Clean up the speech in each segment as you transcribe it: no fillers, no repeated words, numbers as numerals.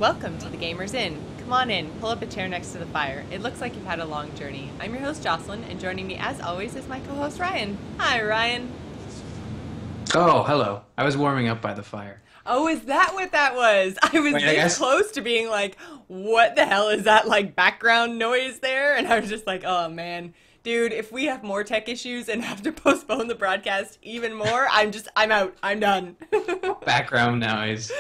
Welcome to the Gamers Inn. Come on in, pull up a chair next to the fire. It looks like you've had a long journey. I'm your host Jocelyn, and joining me as always is my co-host Ryan. Hi Ryan. Oh, hello. I was warming up by the fire. Oh, is that what that was? I was Wait, this close to being like, what the hell is that like background noise there? And I was just like, oh man. Dude, if we have more tech issues and have to postpone the broadcast even more, I'm out. I'm done. Background noise.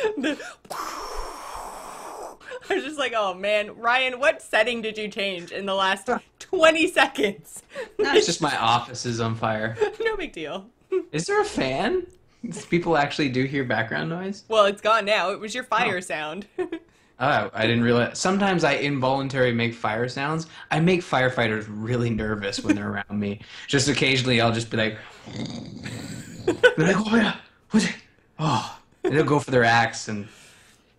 I was just like, oh man, Ryan, what setting did you change in the last 20 seconds? It's just my office is on fire. No big deal. Is there a fan? People actually do hear background noise? Well, it's gone now. It was your fire sound. Oh, I didn't realize. Sometimes I involuntarily make fire sounds. I make firefighters really nervous when they're around me. Just occasionally I'll just be like, they're like, oh yeah, what's it? Oh, and they'll go for their axe, and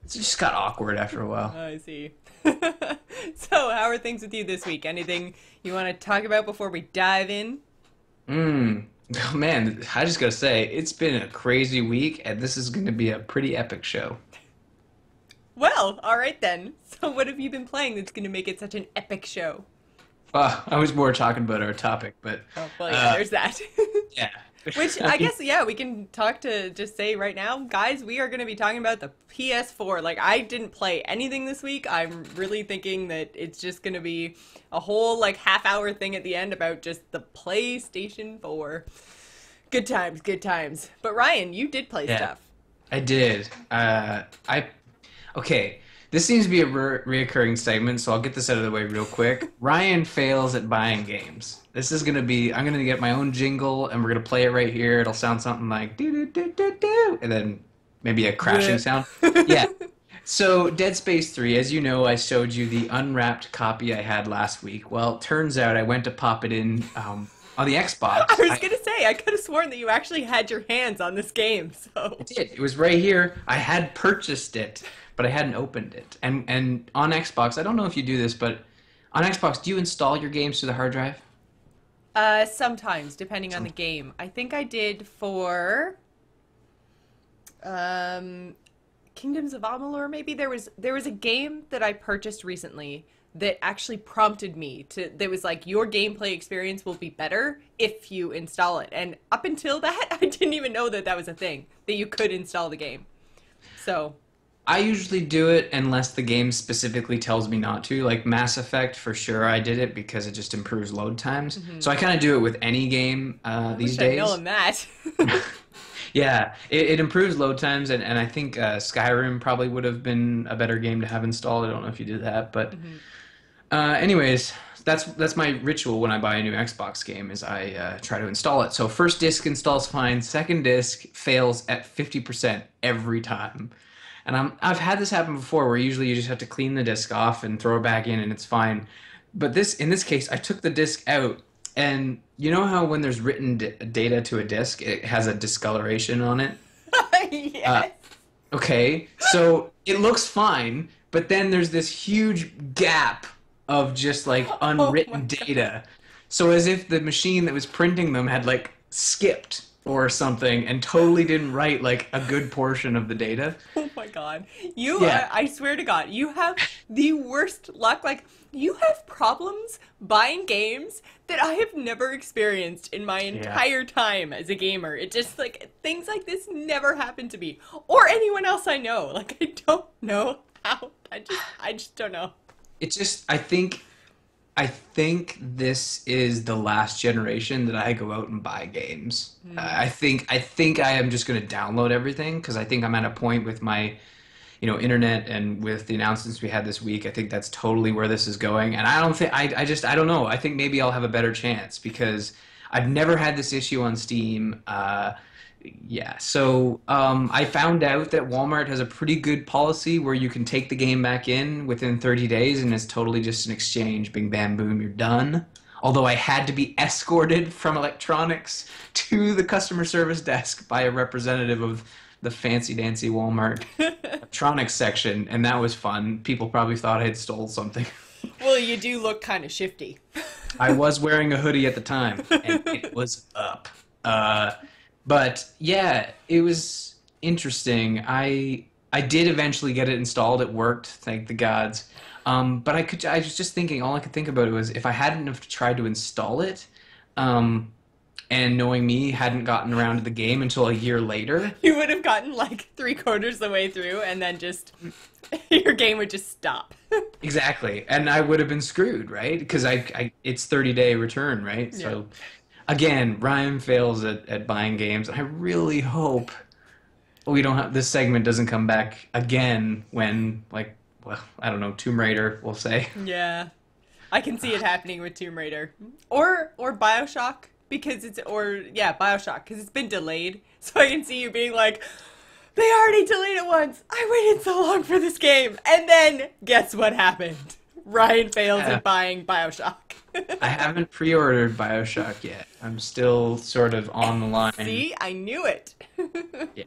it just got awkward after a while. I see. So, how are things with you this week? Anything you want to talk about before we dive in? Oh, man, I just gotta say, it's been a crazy week, and this is going to be a pretty epic show. Well, all right then. So, what have you been playing that's going to make it such an epic show? I was more talking about our topic, but... Oh, well, yeah, there's that. Yeah. Which, I guess, yeah, we can talk to just say right now, guys, we are going to be talking about the PS4. Like, I didn't play anything this week. I'm really thinking that it's just going to be a whole, like, half-hour thing at the end about just the PlayStation 4. Good times, good times. But, Ryan, you did play stuff. I did. Okay, this seems to be a reoccurring segment, so I'll get this out of the way real quick. Ryan fails at buying games. This is going to be, I'm going to get my own jingle, and we're going to play it right here. It'll sound something like, do-do-do-do-do, and then maybe a crashing sound. Yeah. So, Dead Space 3, as you know, I showed you the unwrapped copy I had last week. Well, it turns out I went to pop it in on the Xbox. I was going to say, I could have sworn that you actually had your hands on this game, so... I did. It was right here. I had purchased it, but I hadn't opened it. And on Xbox, I don't know if you do this, but on Xbox, do you install your games to the hard drive? Sometimes, depending on the game. I think I did for Kingdoms of Amalur, maybe. There was a game that I purchased recently that actually prompted me to, that was like, your gameplay experience will be better if you install it. And up until that, I didn't even know that that was a thing, that you could install the game. So... I usually do it unless the game specifically tells me not to. Like Mass Effect, for sure I did it because it just improves load times. Mm-hmm. So I kind of do it with any game these days. I wish I'd known that. Yeah, it improves load times, and I think Skyrim probably would have been a better game to have installed. I don't know if you did that, but anyways, that's my ritual when I buy a new Xbox game is I try to install it. So first disc installs fine, second disc fails at 50% every time. And I've had this happen before where usually you just have to clean the disc off and throw it back in and it's fine. But in this case, I took the disc out, and you know how when there's written data to a disc, it has a discoloration on it? Yes. Okay, so it looks fine, but then there's this huge gap of just like unwritten data. So as if the machine that was printing them had like skipped or something and totally didn't write like a good portion of the data. Oh my god. I swear to god, you have the worst luck. Like, you have problems buying games that I have never experienced in my entire time as a gamer. It just, like, things like this never happen to me. Or anyone else I know. Like, I don't know how. I just don't know. It's just, I think this is the last generation that I go out and buy games. I think I am just going to download everything because I think I'm at a point with my, internet and with the announcements we had this week. I think that's totally where this is going, and I don't think I don't know. I think maybe I'll have a better chance because I've never had this issue on Steam. So I found out that Walmart has a pretty good policy where you can take the game back in within 30 days and it's totally just an exchange. Bing, bam, boom, you're done. Although I had to be escorted from electronics to the customer service desk by a representative of the fancy-dancy Walmart electronics section, and that was fun. People probably thought I had stole something. Well, you do look kind of shifty. I was wearing a hoodie at the time, and it was up. But yeah, it was interesting. I did eventually get it installed. It worked, thank the gods. But I was just thinking, all I could think about it was if I hadn't have tried to install it, um, and knowing me, hadn't gotten around to the game until a year later. You would have gotten like 3/4 the way through, and then just your game would just stop. Exactly, and I would have been screwed, right? Because it's 30-day return, right? Yeah. So again, Ryan fails at buying games. I really hope we don't have this segment doesn't come back again when like, well, I don't know, Tomb Raider, we'll say. Yeah. I can see it happening with Tomb Raider. Or BioShock because BioShock because it's been delayed. So I can see you being like, they already delayed it once. I waited so long for this game. And then guess what happened? Ryan fails at buying BioShock. I haven't pre-ordered BioShock yet. I'm still sort of on the line. See, I knew it. Yeah,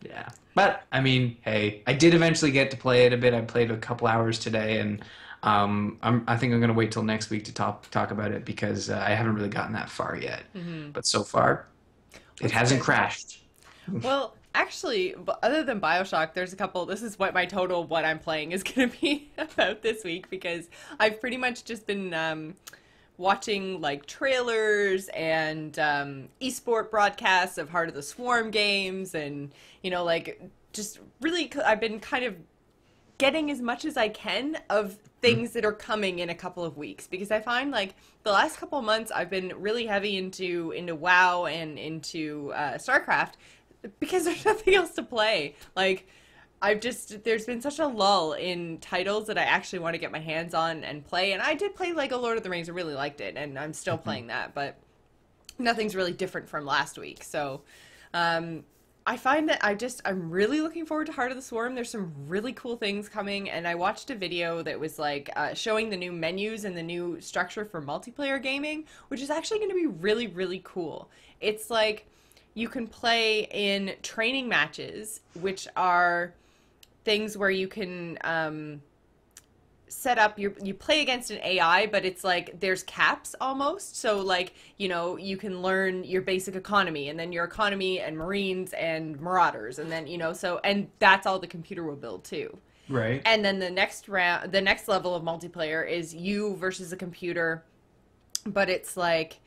yeah. But I mean, hey, I did eventually get to play it a bit. I played a couple hours today, and I think I'm gonna wait till next week to talk about it because I haven't really gotten that far yet. But so far, it hasn't crashed. Well, actually, other than BioShock, there's a couple. This is what what I'm playing is going to be about this week because I've pretty much just been watching like trailers and esport broadcasts of Heart of the Swarm games and, like just really, I've been kind of getting as much as I can of things that are coming in a couple of weeks because I find like the last couple of months I've been really heavy into WoW and into StarCraft because there's nothing else to play. Like there's been such a lull in titles that I actually want to get my hands on and play. And I did play Lego Lord of the Rings. I really liked it and I'm still playing that, but nothing's really different from last week. So, I find that I'm really looking forward to Heart of the Swarm. There's some really cool things coming, and I watched a video that was like showing the new menus and the new structure for multiplayer gaming, which is actually going to be really, really cool. It's like you can play in training matches, which are things where you can set up you play against an AI, but it's like there's caps almost. So like, you can learn your basic economy and then your economy and Marines and Marauders and then, and that's all the computer will build too. Right. And then the next level of multiplayer is you versus a computer, but it's like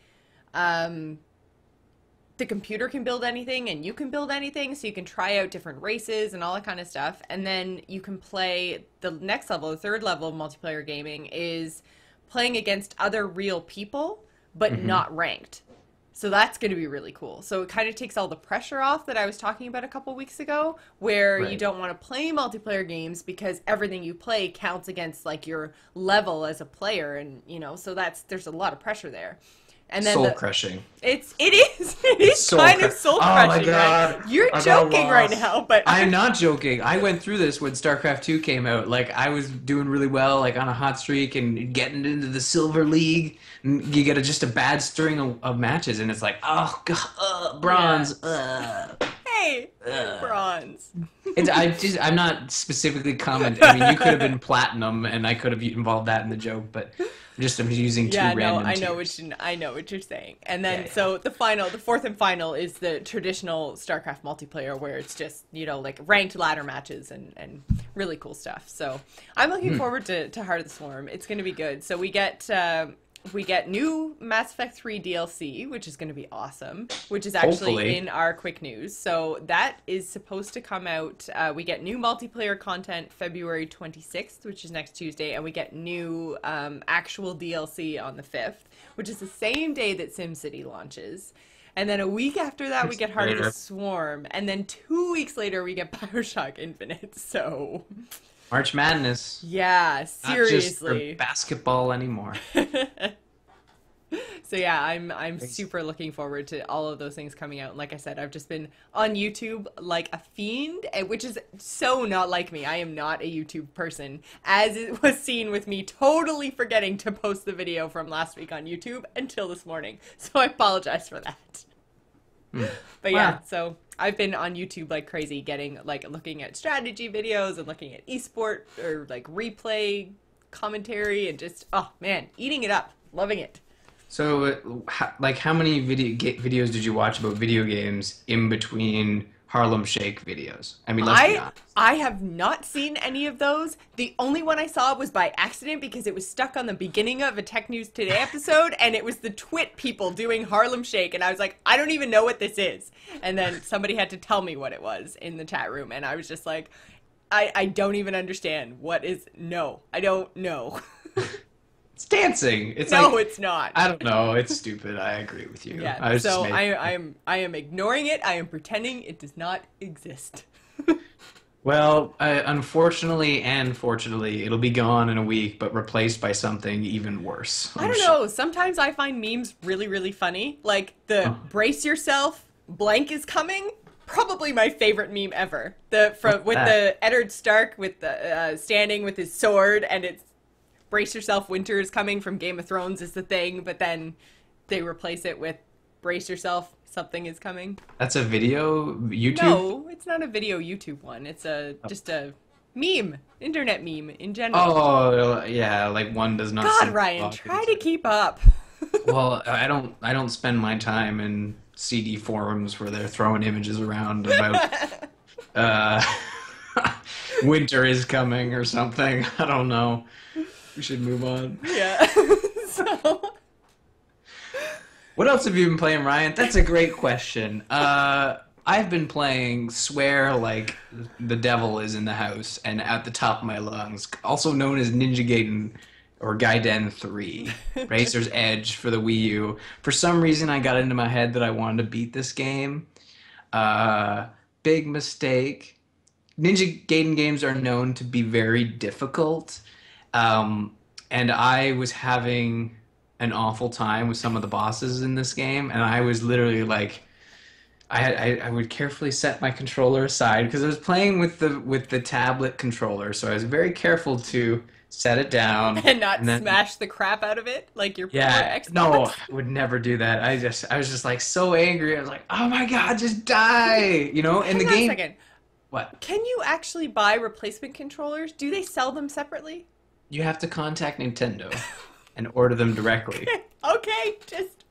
the computer can build anything and you can build anything, so you can try out different races and all that kind of stuff. And then you can play the next level, the third level of multiplayer gaming is playing against other real people, but not ranked. So that's going to be really cool. So it kind of takes all the pressure off that I was talking about a couple weeks ago, where you don't want to play multiplayer games because everything you play counts against like your level as a player. And, so there's a lot of pressure there. And then soul crushing. It is kind of soul crushing. Oh my God. Right? You're joking right now, but I'm not joking. I went through this when StarCraft 2 came out. Like I was doing really well, like on a hot streak and getting into the Silver League. And you get just a bad string of matches, and it's like, oh God, bronze. Hey, bronze. I'm not specifically commenting. I mean, you could have been platinum, and I could have involved that in the joke, but I'm using two random tiers. I know what you're saying. And then the fourth and final is the traditional StarCraft multiplayer where it's just, like ranked ladder matches and really cool stuff. So I'm looking forward to Heart of the Swarm. It's going to be good. So we get new Mass Effect 3 DLC, which is going to be awesome, which is actually in our quick news. So that is supposed to come out. We get new multiplayer content February 26th, which is next Tuesday, and we get new actual DLC on the 5th, which is the same day that SimCity launches. And then a week after that, we get Heart of the Swarm. And then 2 weeks later, we get BioShock Infinite. So March Madness. Yeah, seriously. Not just for basketball anymore. So yeah, I'm super looking forward to all of those things coming out. And like I said, I've just been on YouTube like a fiend, which is so not like me. I am not a YouTube person, as it was seen with me totally forgetting to post the video from last week on YouTube until this morning. So I apologize for that. But yeah, so I've been on YouTube like crazy, looking at strategy videos and looking at esport or like replay commentary and just, oh man, eating it up, loving it. So, how many videos did you watch about video games in between Harlem Shake videos. I mean, let's be honest. I have not seen any of those. The only one I saw was by accident because it was stuck on the beginning of a Tech News Today episode, and it was the Twit people doing Harlem Shake, and I was like, I don't even know what this is. And then somebody had to tell me what it was in the chat room, and I was just like, I don't even understand. What is... No, I don't know. It's dancing. It's it's not. I don't know. It's stupid. I agree with you. Yeah, I am ignoring it. I am pretending it does not exist. Well, unfortunately and fortunately, it'll be gone in a week, but replaced by something even worse. I don't know. Sometimes I find memes really, really funny. Like the brace yourself, blank is coming. Probably my favorite meme ever. The Eddard Stark with the standing with his sword, and it's brace yourself, winter is coming from Game of Thrones is the thing, but then they replace it with brace yourself, something is coming. That's a video YouTube? No, it's not a video YouTube one. It's just a meme, internet meme in general. Oh, yeah, like one does not. God, Ryan, try to keep up. Well, I don't spend my time in CD forums where they're throwing images around about winter is coming or something. I don't know. We should move on. Yeah. So. What else have you been playing, Ryan? That's a great question. I've been playing Swear Like the Devil is in the House and At the Top of My Lungs, also known as Ninja Gaiden or Gaiden 3, Razor's Edge for the Wii U. For some reason, I got into my head that I wanted to beat this game. Big mistake. Ninja Gaiden games are known to be very difficult. And I was having an awful time with some of the bosses in this game, and I was literally like, I would carefully set my controller aside because I was playing with the tablet controller, so I was very careful to set it down and not smash the crap out of it like your poor Xbox. No, I would never do that. I was just like so angry. I was like, oh my god, just die, you know? And the game. Hang on a second. What? Can you actually buy replacement controllers? Do they sell them separately? You have to contact Nintendo and order them directly. Okay, just...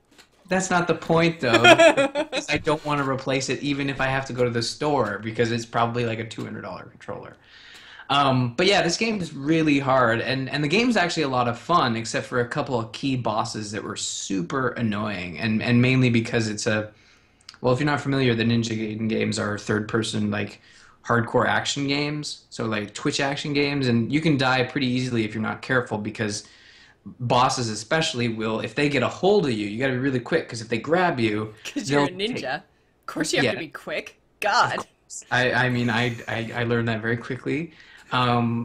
That's not the point, though. I don't want to replace it even if I have to go to the store because it's probably like a $200 controller. But yeah, this game is really hard, and the game's actually a lot of fun, except for a couple of key bosses that were super annoying, and mainly because it's a... Well, if you're not familiar, the Ninja Gaiden games are third-person, like, hardcore action games, so like Twitch action games, and you can die pretty easily if you're not careful because bosses especially will, if they get a hold of you, you gotta be really quick because if they grab you... Because you're a ninja. Of course you have to be quick. God. I mean, I learned that very quickly. Yeah,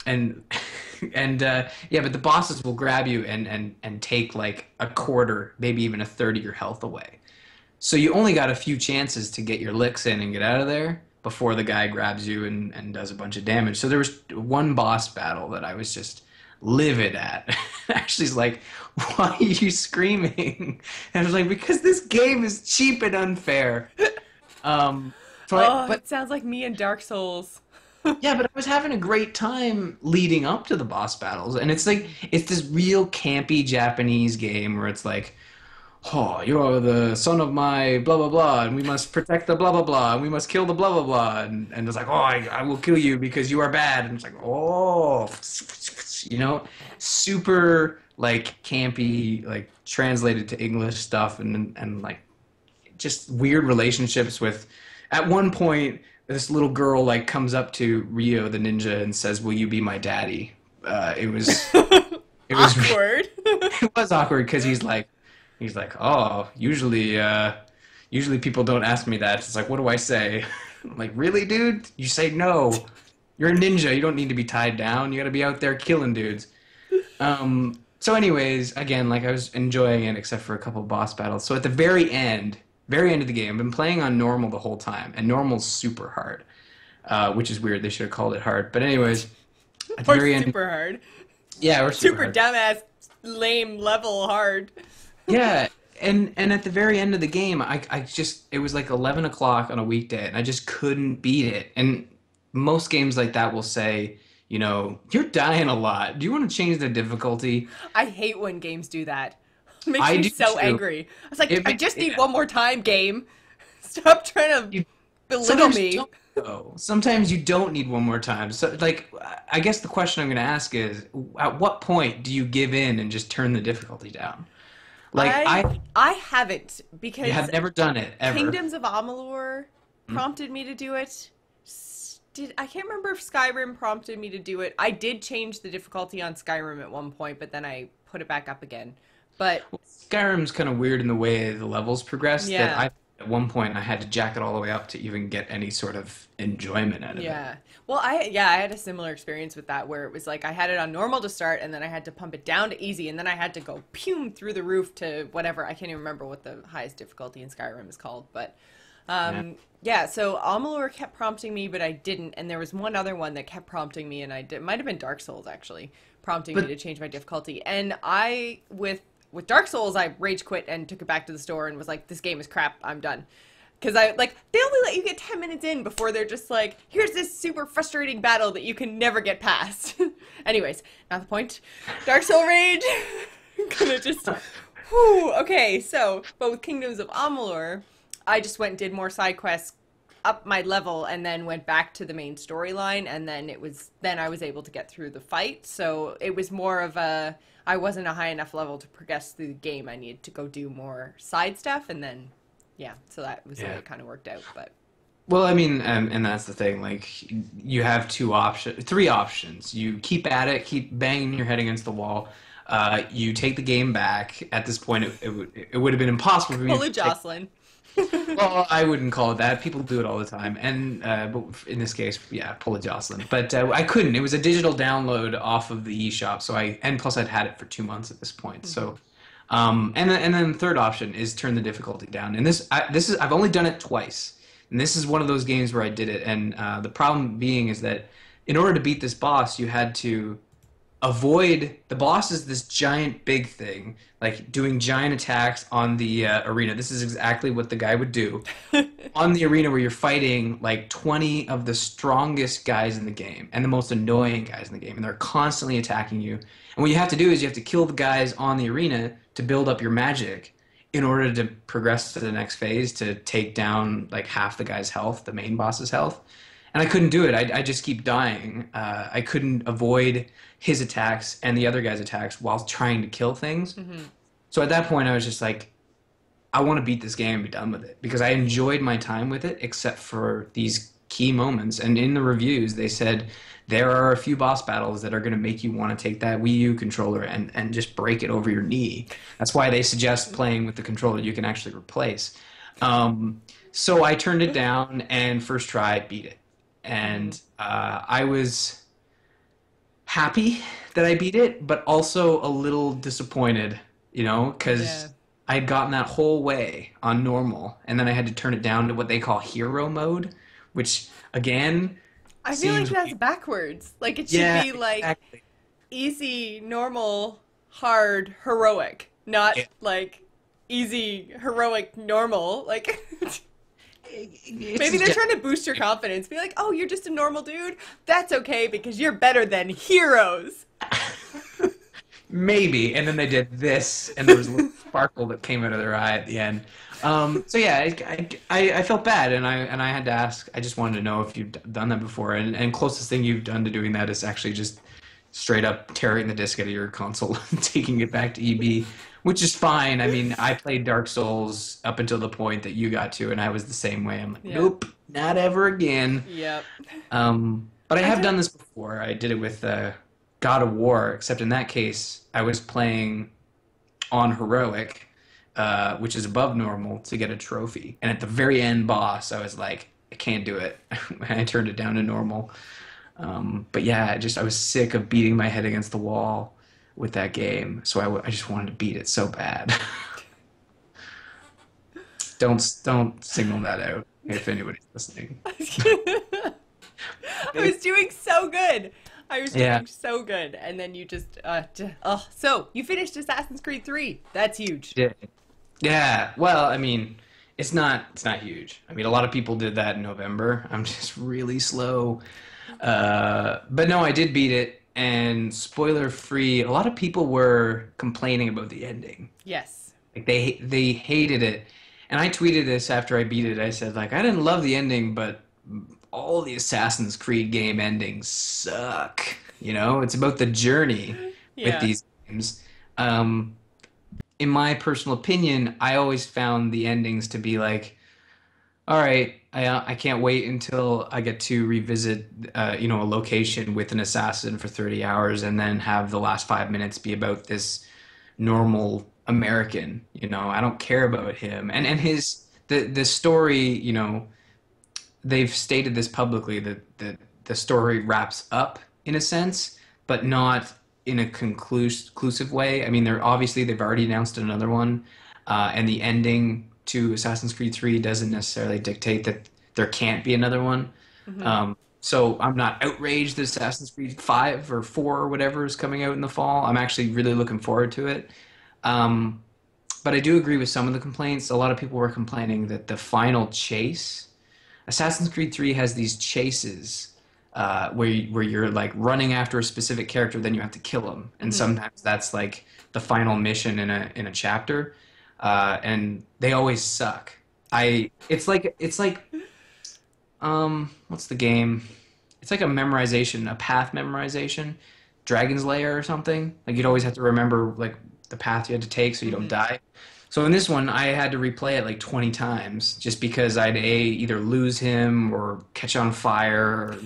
but the bosses will grab you and take like a quarter, maybe even a third of your health away. So you only got a few chances to get your licks in and get out of there before the guy grabs you and does a bunch of damage. So there was one boss battle that I was just livid at. Actually, he's like, why are you screaming? And I was like, because this game is cheap and unfair. It sounds like me and Dark Souls. Yeah, but I was having a great time leading up to the boss battles. And it's like, it's this real campy Japanese game where it's like, oh, you are the son of my blah, blah, blah, and we must protect the blah, blah, blah, and we must kill the blah, blah, blah. And it's like, oh, I will kill you because you are bad. And it's like, oh, you know, super, like, campy, like, translated to English stuff and like, just weird relationships with... At one point, this little girl, like, comes up to Ryo the ninja and says, will you be my daddy? It was awkward. It was awkward because he's like, oh, usually people don't ask me that. It's like, what do I say? I'm like, really, dude? You say no. You're a ninja. You don't need to be tied down. You got to be out there killing dudes. So anyways, again, like I was enjoying it except for a couple of boss battles. So at the very end of the game, I've been playing on normal the whole time, and normal's super hard, which is weird. They should have called it hard. But anyways, at the very end, super hard. Yeah, or super hard. Dumbass, lame level hard. Yeah, and at the very end of the game, it was like 11 o'clock on a weekday, and I just couldn't beat it. And most games like that will say, you know, you're dying a lot. Do you want to change the difficulty? I hate when games do that. It makes me so angry. I was like, I just need one more time, game. Stop trying to belittle Sometimes you me. don't, though. Sometimes you don't need one more time. So, like, I guess the question I'm going to ask is, at what point do you give in and just turn the difficulty down? Like, I I haven't you because have never done it ever. Kingdoms of Amalur prompted me to do it. I can't remember if Skyrim prompted me to do it. I did change the difficulty on Skyrim at one point, but then I put it back up again. But Well, Skyrim's kind of weird in the way the levels progress that yeah. at one point I had to jack it all the way up to even get any sort of enjoyment out of it. Yeah. Well, I had a similar experience with that where it was like I had it on normal to start and then I had to pump it down to easy and then I had to go pew through the roof to whatever. I can't even remember what the highest difficulty in Skyrim is called, but Yeah. yeah, so Amalur kept prompting me, but I didn't, and there was one other one that kept prompting me and I did, might have been Dark Souls actually, prompting me But to change my difficulty. And I with Dark Souls, I rage quit and took it back to the store and was like, this game is crap, I'm done. Because I like they only let you get 10 minutes in before they're just like, here's this super frustrating battle that you can never get past. Anyways, not the point. Dark Soul rage. I'm gonna just, whew. Okay, so but with Kingdoms of Amalur, I just went and did more side quests, up my level, and then went back to the main storyline, and then I was able to get through the fight. So it was more of a I wasn't a high enough level to progress through the game. I needed to go do more side stuff, and then yeah, so that was the way yeah. it kind of worked out. But Well, I mean, and that's the thing. Like, you have three options. You keep at it, keep banging your head against the wall. You take the game back. At this point, it would have been impossible for me pull to a take. Jocelyn. Well, I wouldn't call it that. People do it all the time, and but in this case, yeah, pull a Jocelyn. But I couldn't. It was a digital download off of the eShop, so and plus I'd had it for 2 months at this point. So, and then the third option is turn the difficulty down. And this is I've only done it twice, and this is one of those games where I did it. And the problem being is that in order to beat this boss, you had to avoid the boss is this giant big thing like doing giant attacks on the arena. This is exactly what the guy would do on the arena where you're fighting like 20 of the strongest guys in the game and the most annoying guys in the game, and they're constantly attacking you. And what you have to do is you have to kill the guys on the arena to build up your magic in order to progress to the next phase to take down like half the guy's health, the main boss's health. And I couldn't do it. I just keep dying. I couldn't avoid his attacks and the other guy's attacks while trying to kill things. So at that point, I was just like, I want to beat this game and be done with it because I enjoyed my time with it, except for these key moments. And in the reviews, they said there are a few boss battles that are going to make you want to take that Wii U controller and just break it over your knee. That's why they suggest playing with the controller you can actually replace. So I turned it down and first try beat it. And I was happy that I beat it, but also a little disappointed, because Yeah. I had gotten that whole way on normal, and then I had to turn it down to what they call hero mode, which again I feel like seems that's backwards. Like it should yeah, be like exactly. easy, normal, hard, heroic, not Yeah. like easy, heroic, normal. Like It's maybe they're just- trying to boost your confidence. Be like, oh, you're just a normal dude. That's okay because you're better than heroes. Maybe, and then they did this, and there was a little sparkle that came out of their eye at the end. So yeah, I felt bad, and I had to ask. I just wanted to know if you'd done that before, and closest thing you've done to doing that is actually just straight up tearing the disc out of your console and taking it back to EB, which is fine. I mean, I played Dark Souls up until the point that you got to, and I was the same way. I'm like, Yeah. nope, not ever again. Yep. But I have done this before. I did it with God of War, except in that case, I was playing on heroic, which is above normal, to get a trophy. And at the very end boss, I was like, I can't do it. And I turned it down to normal. But yeah, I was sick of beating my head against the wall with that game. So I just wanted to beat it so bad. Don't signal that out if anybody's listening. I was doing so good. I was Yeah. doing so good, and then you just oh. So you finished Assassin's Creed 3. That's huge. Yeah. Yeah. Well, I mean, it's not huge. I mean, a lot of people did that in November. I'm just really slow. But no, I did beat it, and spoiler free, a lot of people were complaining about the ending. Yes. Like they hated it. And I tweeted this after I beat it. I said, like, I didn't love the ending, but all the Assassin's Creed game endings suck. You know, it's about the journey with Yeah. these games. Um, in my personal opinion, I always found the endings to be like, all right, I can't wait until I get to revisit, a location with an assassin for 30 hours and then have the last 5 minutes be about this normal American. I don't care about him and the story. They've stated this publicly that the story wraps up in a sense, but not in a conclusive way. I mean, they've already announced another one, and the ending to Assassin's Creed 3 doesn't necessarily dictate that there can't be another one. Hmm. So I'm not outraged that Assassin's Creed 5 or 4 or whatever is coming out in the fall. I'm actually really looking forward to it. Um, but I do agree with some of the complaints. A lot of people were complaining that the final chase, Assassin's Creed 3 has these chases where you're like running after a specific character, then you have to kill them, and Hmm. sometimes that's like the final mission in a chapter, and they always suck. It's like what's the game? It's like a path memorization, Dragon's Lair or something. Like you'd always have to remember like the path you had to take so you don't Hmm. die. So in this one, I had to replay it like 20 times just because I'd either lose him or catch on fire or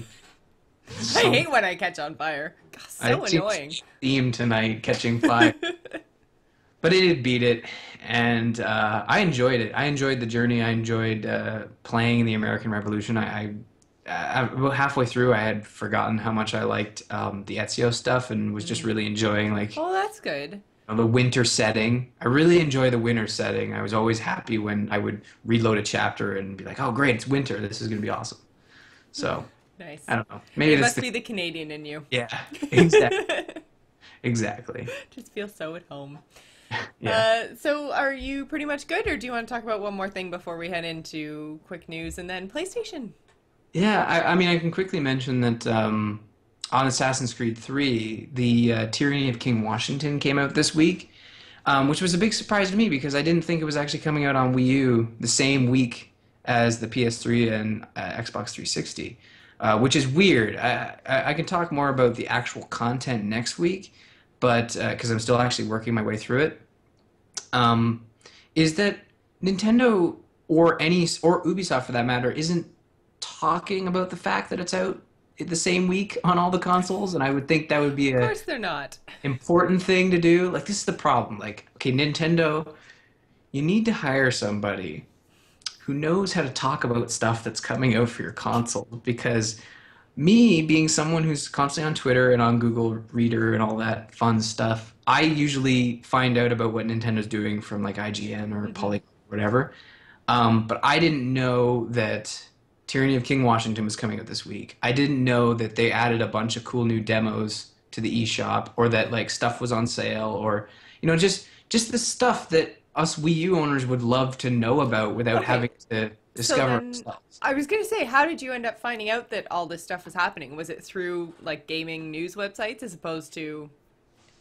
I some. hate when I catch on fire. God, I so annoying. changed theme tonight, catching fire. But it did beat it, and I enjoyed it. I enjoyed the journey. I enjoyed playing the American Revolution. About halfway through, I had forgotten how much I liked the Ezio stuff, and was just Hmm. really enjoying like Oh, that's good. the winter setting. I really enjoy the winter setting. I was always happy when I would reload a chapter and be like, "Oh, great, it's winter. This is gonna be awesome." So Nice. I don't know. Maybe It that's must the be the Canadian in you. yeah, exactly, exactly. Just feel so at home. Yeah. So are you pretty much good, or do you want to talk about one more thing before we head into quick news and then PlayStation? Yeah, I mean, I can quickly mention that on Assassin's Creed 3, the Tyranny of King Washington came out this week, which was a big surprise to me because I didn't think it was actually coming out on Wii U the same week as the PS3 and Xbox 360, which is weird. I can talk more about the actual content next week, but because I'm still actually working my way through it, um, is that Nintendo or Ubisoft for that matter isn't talking about the fact that it's out the same week on all the consoles, and I would think that would be Of a course they're not. important thing to do. Like this is the problem. Like, okay, Nintendo, you need to hire somebody who knows how to talk about stuff that's coming out for your console because me being someone who's constantly on Twitter and on Google Reader and all that fun stuff, I usually find out about what Nintendo's doing from like IGN or Hmm. Polygon or whatever. But I didn't know that Tyranny of King Washington was coming out this week. I didn't know that they added a bunch of cool new demos to the eShop, or that like stuff was on sale, or just the stuff that us Wii U owners would love to know about without Okay, having to so discover then ourselves. I was gonna say, how did you end up finding out that all this stuff was happening? Was it through like gaming news websites as opposed to?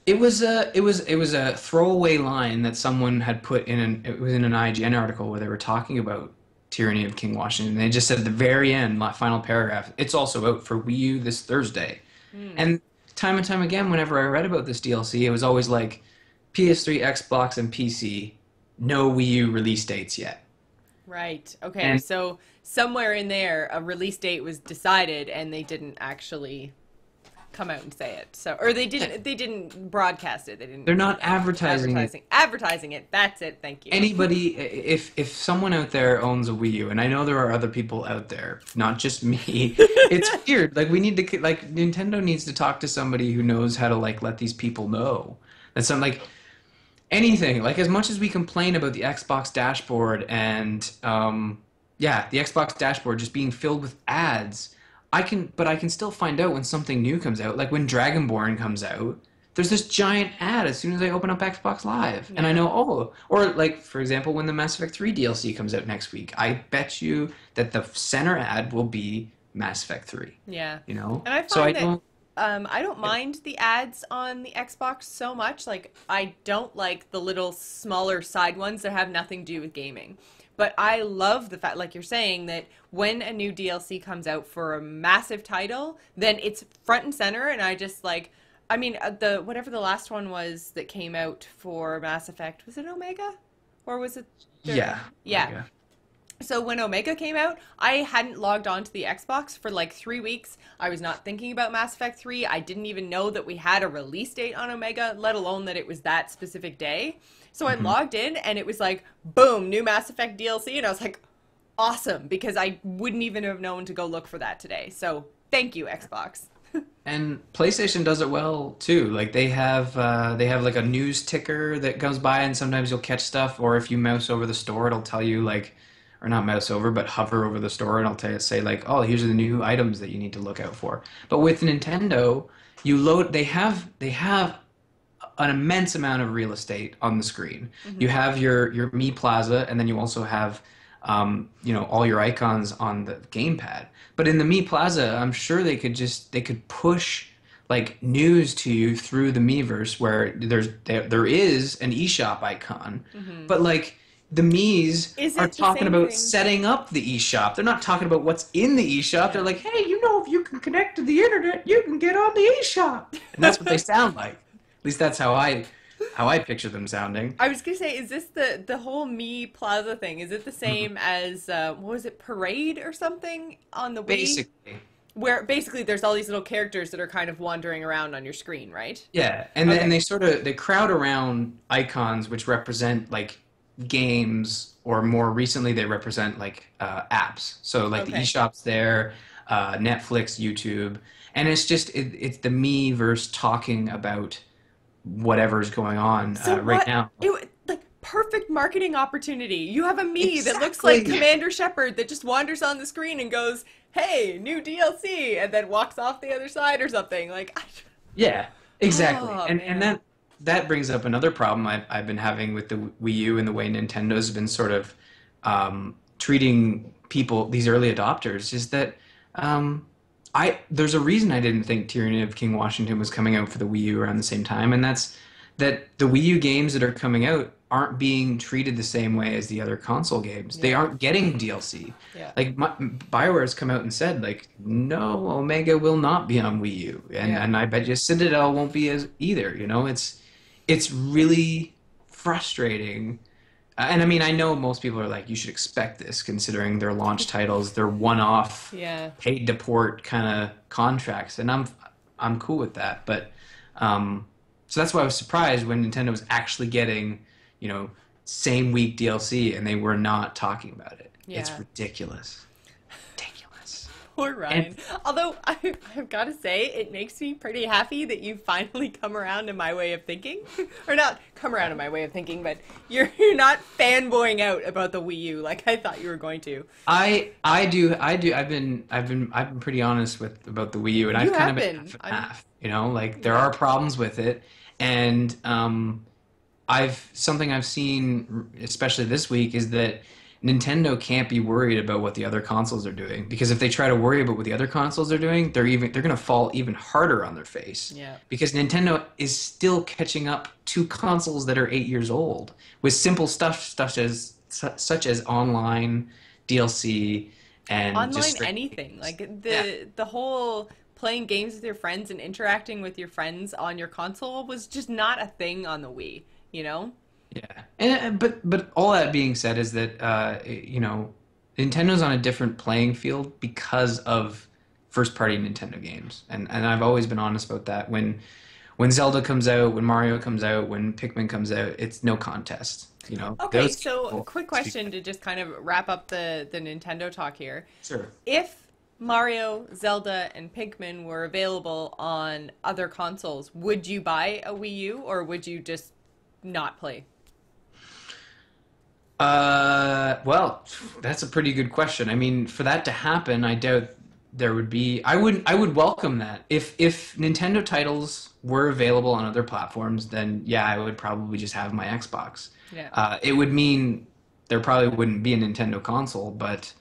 It was a throwaway line that someone had put in it was in an IGN article where they were talking about Tyranny of King Washington. They just said at the very end, my final paragraph, it's also out for Wii U this Thursday. Hmm. And time and time again, whenever I read about this DLC, it was always like PS3, Xbox, and PC, no Wii U release dates yet. Right. Okay. And So somewhere in there, a release date was decided, and they didn't actually come out and say it. So, or they didn't. They didn't broadcast it. They didn't they're not advertising it. advertising it. That's it. Thank you. Anybody, if someone out there owns a Wii U, and I know there are other people out there, not just me, it's weird. Like we need to, like Nintendo needs to talk to somebody who knows how to like let these people know that some like anything. Like as much as we complain about the Xbox dashboard and yeah, the Xbox dashboard just being filled with ads, but I can still find out when something new comes out. Like when Dragonborn comes out, there's this giant ad as soon as I open up Xbox Live, and I Yeah. know, oh, or like for example, when the Mass Effect 3 DLC comes out next week, I bet you that the center ad will be Mass Effect 3. Yeah. You know, And I so I find that don't. I don't mind the ads on the Xbox so much. Like, I don't like the little smaller side ones that have nothing to do with gaming. But I love the fact, like you're saying, that when a new DLC comes out for a massive title, then it's front and center. And I just like, I mean, the whatever the last one was that came out for Mass Effect, was it Omega? Or was it? Yeah. Yeah. Yeah. So when Omega came out, I hadn't logged on to the Xbox for like 3 weeks. I was not thinking about Mass Effect 3. I didn't even know that we had a release date on Omega, let alone that it was that specific day. So I logged in and it was like, boom, new Mass Effect DLC. And I was like, awesome, because I wouldn't even have known to go look for that today. So thank you, Xbox. And PlayStation does it well too. Like they have like a news ticker that goes by, and sometimes you'll catch stuff. Or if you mouse over the store, it'll tell you like, or not mouse over, but hover over the store, and it'll say like, oh, here's the new items that you need to look out for. But with Nintendo, you load. They have an immense amount of real estate on the screen. You have your Mi Plaza, and then you also have all your icons on the gamepad. But in the Mi Plaza, I'm sure they could push like news to you through the Miiverse, where there is an eShop icon, but like the Mii's are talking about setting up the eShop. They're not talking about what's in the eShop. They're like, hey, if you can connect to the internet, you can get on the eShop. And that's what they sound like. At least that's how I picture them sounding. I was gonna say, is this the whole Mi Plaza thing? Is it the same as what was it, Parade or something on the Wii? Basically. Where basically there's all these little characters that are kind of wandering around on your screen, right? Yeah, and then they crowd around icons which represent like games, or more recently they represent like apps. So like the eShop's there, Netflix, YouTube, and it's just it's the Miiverse talking about whatever's going on right now. Like perfect marketing opportunity. You have a Mii that looks like Commander Shepard that just wanders on the screen and goes, "Hey, new DLC," and then walks off the other side or something. Like, yeah, exactly. Oh, and that brings up another problem I've been having with the Wii U and the way Nintendo's been sort of treating people, these early adopters, is that there's a reason I didn't think Tyranny of King Washington was coming out for the Wii U around the same time, and that's that the Wii U games that are coming out aren't being treated the same way as the other console games. Yeah. They aren't getting DLC. Yeah. Like BioWare's come out and said, like, no, Omega will not be on Wii U, and I bet you Citadel won't be as either. It's really frustrating. And I mean, I know most people are like, you should expect this considering their launch titles, their one-off, paid to port kind of contracts, and I'm cool with that. But so that's why I was surprised when Nintendo was actually getting, same week DLC, and they were not talking about it. Yeah. It's ridiculous. Poor Ryan. Although I've got to say, it makes me pretty happy that you've finally come around to my way of thinking, or not come around to my way of thinking, but you're not fanboying out about the Wii U like I thought you were going to. I do. I've been pretty honest about the Wii U, and I've kind of been half and half. Like there are problems with it, and something I've seen, especially this week, is that Nintendo can't be worried about what the other consoles are doing, because if they try to worry about what the other consoles are doing, they're going to fall even harder on their face. Yeah. Because Nintendo is still catching up to consoles that are 8 years old with simple stuff such as online DLC and online anything. Like the whole playing games with your friends and interacting with your friends on your console was just not a thing on the Wii, Yeah, and but all that being said is that Nintendo's on a different playing field because of first-party Nintendo games, and I've always been honest about that. When Zelda comes out, when Mario comes out, when Pikmin comes out, it's no contest. Okay, so quick question to just kind of wrap up the Nintendo talk here. Sure. If Mario, Zelda, and Pikmin were available on other consoles, would you buy a Wii U, or would you just not play? Well, that's a pretty good question. I mean, for that to happen, I doubt there would be. I would welcome that. If Nintendo titles were available on other platforms, then yeah, I would probably just have my Xbox. Yeah. It would mean there probably wouldn't be a Nintendo console, but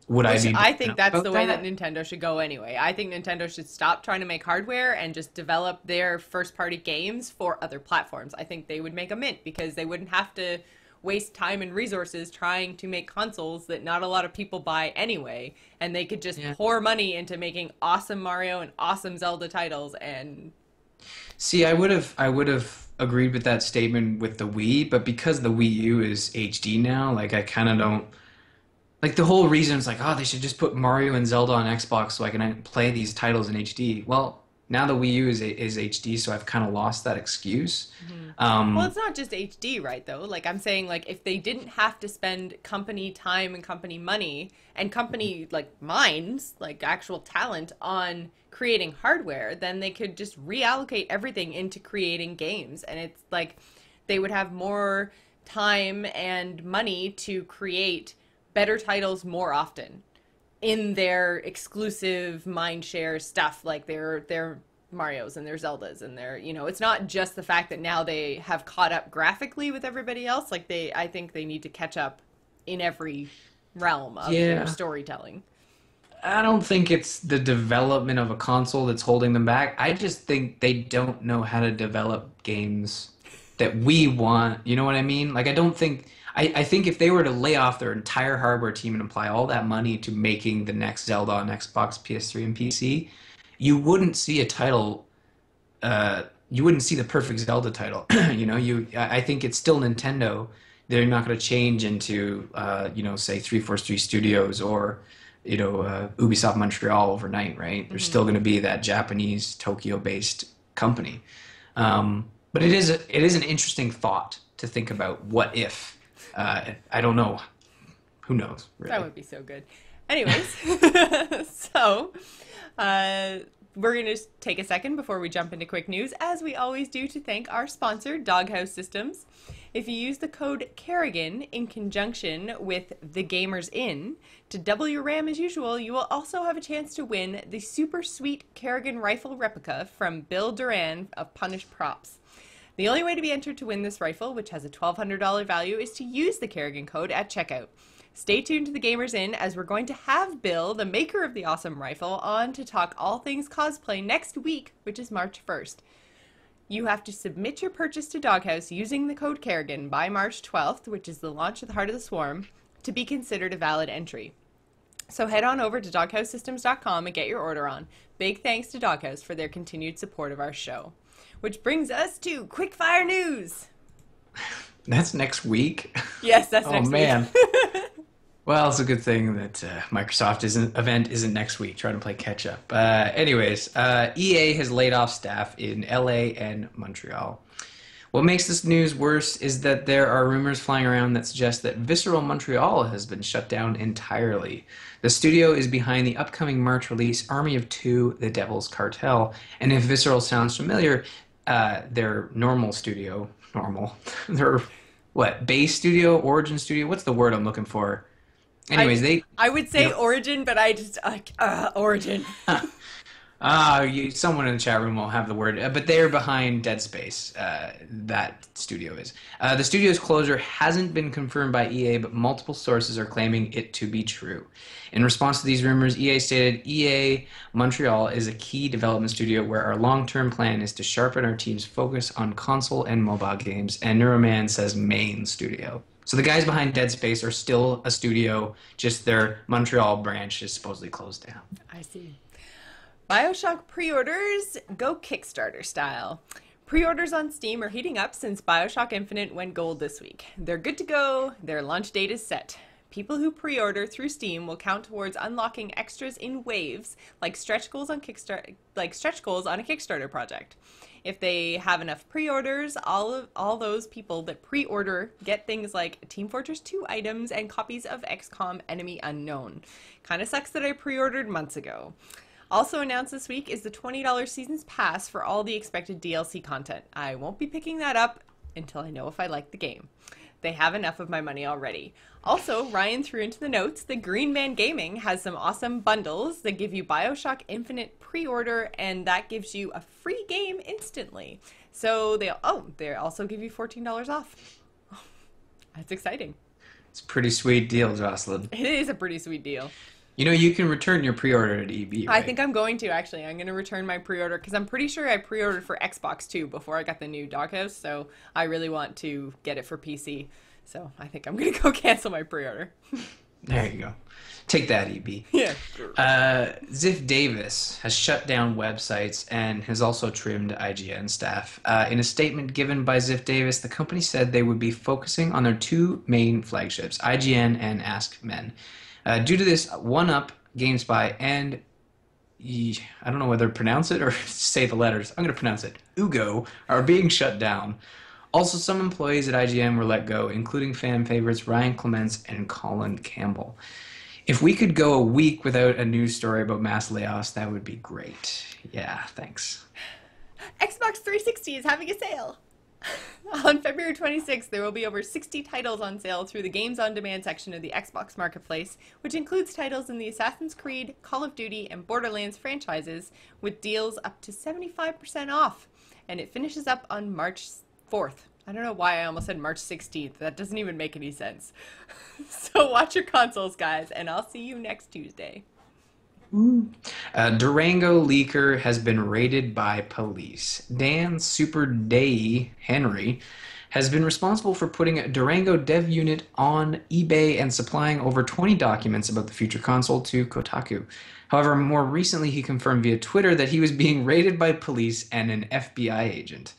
would I be? I think that's the way that Nintendo should go anyway. I think Nintendo should stop trying to make hardware and just develop their first-party games for other platforms. I think they would make a mint, because they wouldn't have to waste time and resources trying to make consoles that not a lot of people buy anyway, and they could just pour money into making awesome Mario and awesome Zelda titles. And see, I would have agreed with that statement with the Wii, but because the Wii U is HD now, like I kind of don't like the whole reason is like, oh, they should just put Mario and Zelda on Xbox so I can play these titles in HD. Well, now the Wii U is HD, so I've kind of lost that excuse. well, it's not just HD, right, though? Like, I'm saying, like, if they didn't have to spend company time and company money and company, like, minds, like, actual talent on creating hardware, then they could just reallocate everything into creating games. And it's like they would have more time and money to create better titles more often in their exclusive mindshare stuff, like their Marios and their Zeldas and their, you know, it's not just the fact that now they have caught up graphically with everybody else. Like I think they need to catch up in every realm of their storytelling. I don't think it's the development of a console that's holding them back. I just think they don't know how to develop games that we want. You know what I mean? Like, I don't think. I think if they were to lay off their entire hardware team and apply all that money to making the next Zelda on Xbox, PS3, and PC, you wouldn't see a title. You wouldn't see the perfect Zelda title. You know, I think it's still Nintendo. They're not going to change into, say 343 Studios or, Ubisoft Montreal overnight, right? They're still going to be that Japanese Tokyo-based company. But it is an interesting thought to think about. What if? I don't know. Who knows? Really? That would be so good. Anyways, so we're going to take a second before we jump into quick news, as we always do, to thank our sponsor, Doghouse Systems. If you use the code Kerrigan in conjunction with the Gamers Inn to double your RAM as usual, you will also have a chance to win the super sweet Kerrigan rifle replica from Bill Duran of Punished Props. The only way to be entered to win this rifle, which has a $1,200 value, is to use the Kerrigan code at checkout. Stay tuned to the Gamers Inn, as we're going to have Bill, the maker of the awesome rifle, on to talk all things cosplay next week, which is March 1st. You have to submit your purchase to Doghouse using the code Kerrigan by March 12th, which is the launch of the Heart of the Swarm, to be considered a valid entry. So head on over to doghousesystems.com and get your order on. Big thanks to Doghouse for their continued support of our show. Which brings us to Quickfire News. That's next week? Yes, that's next week. Oh, man. Well, it's a good thing that Microsoft event isn't next week, trying to play catch up. Anyways, EA has laid off staff in LA and Montreal. What makes this news worse is that there are rumors flying around that suggest that Visceral Montreal has been shut down entirely. The studio is behind the upcoming March release Army of Two: The Devil's Cartel, and if Visceral sounds familiar, their their base studio, origin studio, what's the word I'm looking for? Anyways, I would say Origin, but I just Origin. Someone in the chat room will have the word, but they're behind Dead Space. That studio is. The studio's closure hasn't been confirmed by EA, but multiple sources are claiming it to be true. In response to these rumors, EA stated, EA Montreal is a key development studio where our long-term plan is to sharpen our team's focus on console and mobile games, and Neuroman says main studio. So the guys behind Dead Space are still a studio, just their Montreal branch is supposedly closed down. I see. BioShock pre-orders go Kickstarter style. Pre-orders on Steam are heating up since BioShock Infinite went gold this week. They're good to go. Their launch date is set. People who pre-order through Steam will count towards unlocking extras in waves, like stretch goals on a Kickstarter project. If they have enough pre-orders, all those people that pre-order get things like Team Fortress 2 items and copies of XCOM Enemy Unknown. Kinda sucks that I pre-ordered months ago. Also announced this week is the $20 Seasons Pass for all the expected DLC content. I won't be picking that up until I know if I like the game. They have enough of my money already. Also, Ryan threw into the notes that Green Man Gaming has some awesome bundles that give you BioShock Infinite pre-order, and that gives you a free game instantly. So they also give you $14 off. Oh, that's exciting. It's a pretty sweet deal, Jocelyn. It is a pretty sweet deal. You know, you can return your pre-order at EB, right? I think I'm going to, actually. I'm going to return my pre-order, because I'm pretty sure I pre-ordered for Xbox too before I got the new Doghouse, so I really want to get it for PC. So I think I'm going to go cancel my pre-order. There you go. Take that, EB. Yeah. Ziff Davis has shut down websites and has also trimmed IGN staff. In a statement given by Ziff Davis, the company said they would be focusing on their two main flagships, IGN and Ask Men. Due to this, 1UP, GameSpy, and I don't know whether to pronounce it or say the letters. I'm going to pronounce it. Ugo are being shut down. Also, some employees at IGN were let go, including fan favorites Ryan Clements and Colin Campbell. If we could go a week without a news story about mass layoffs, that would be great. Yeah, thanks. Xbox 360 is having a sale. On February 26th, there will be over 60 titles on sale through the Games on Demand section of the Xbox Marketplace, which includes titles in the Assassin's Creed, Call of Duty, and Borderlands franchises, with deals up to 75% off. And it finishes up on March 4th. I don't know why I almost said March 16th. That doesn't even make any sense. So watch your consoles, guys, and I'll see you next Tuesday. Durango leaker has been raided by police. Dan Super Day Henry has been responsible for putting a Durango dev unit on eBay and supplying over 20 documents about the future console to Kotaku. However, more recently he confirmed via Twitter that he was being raided by police and an FBI agent.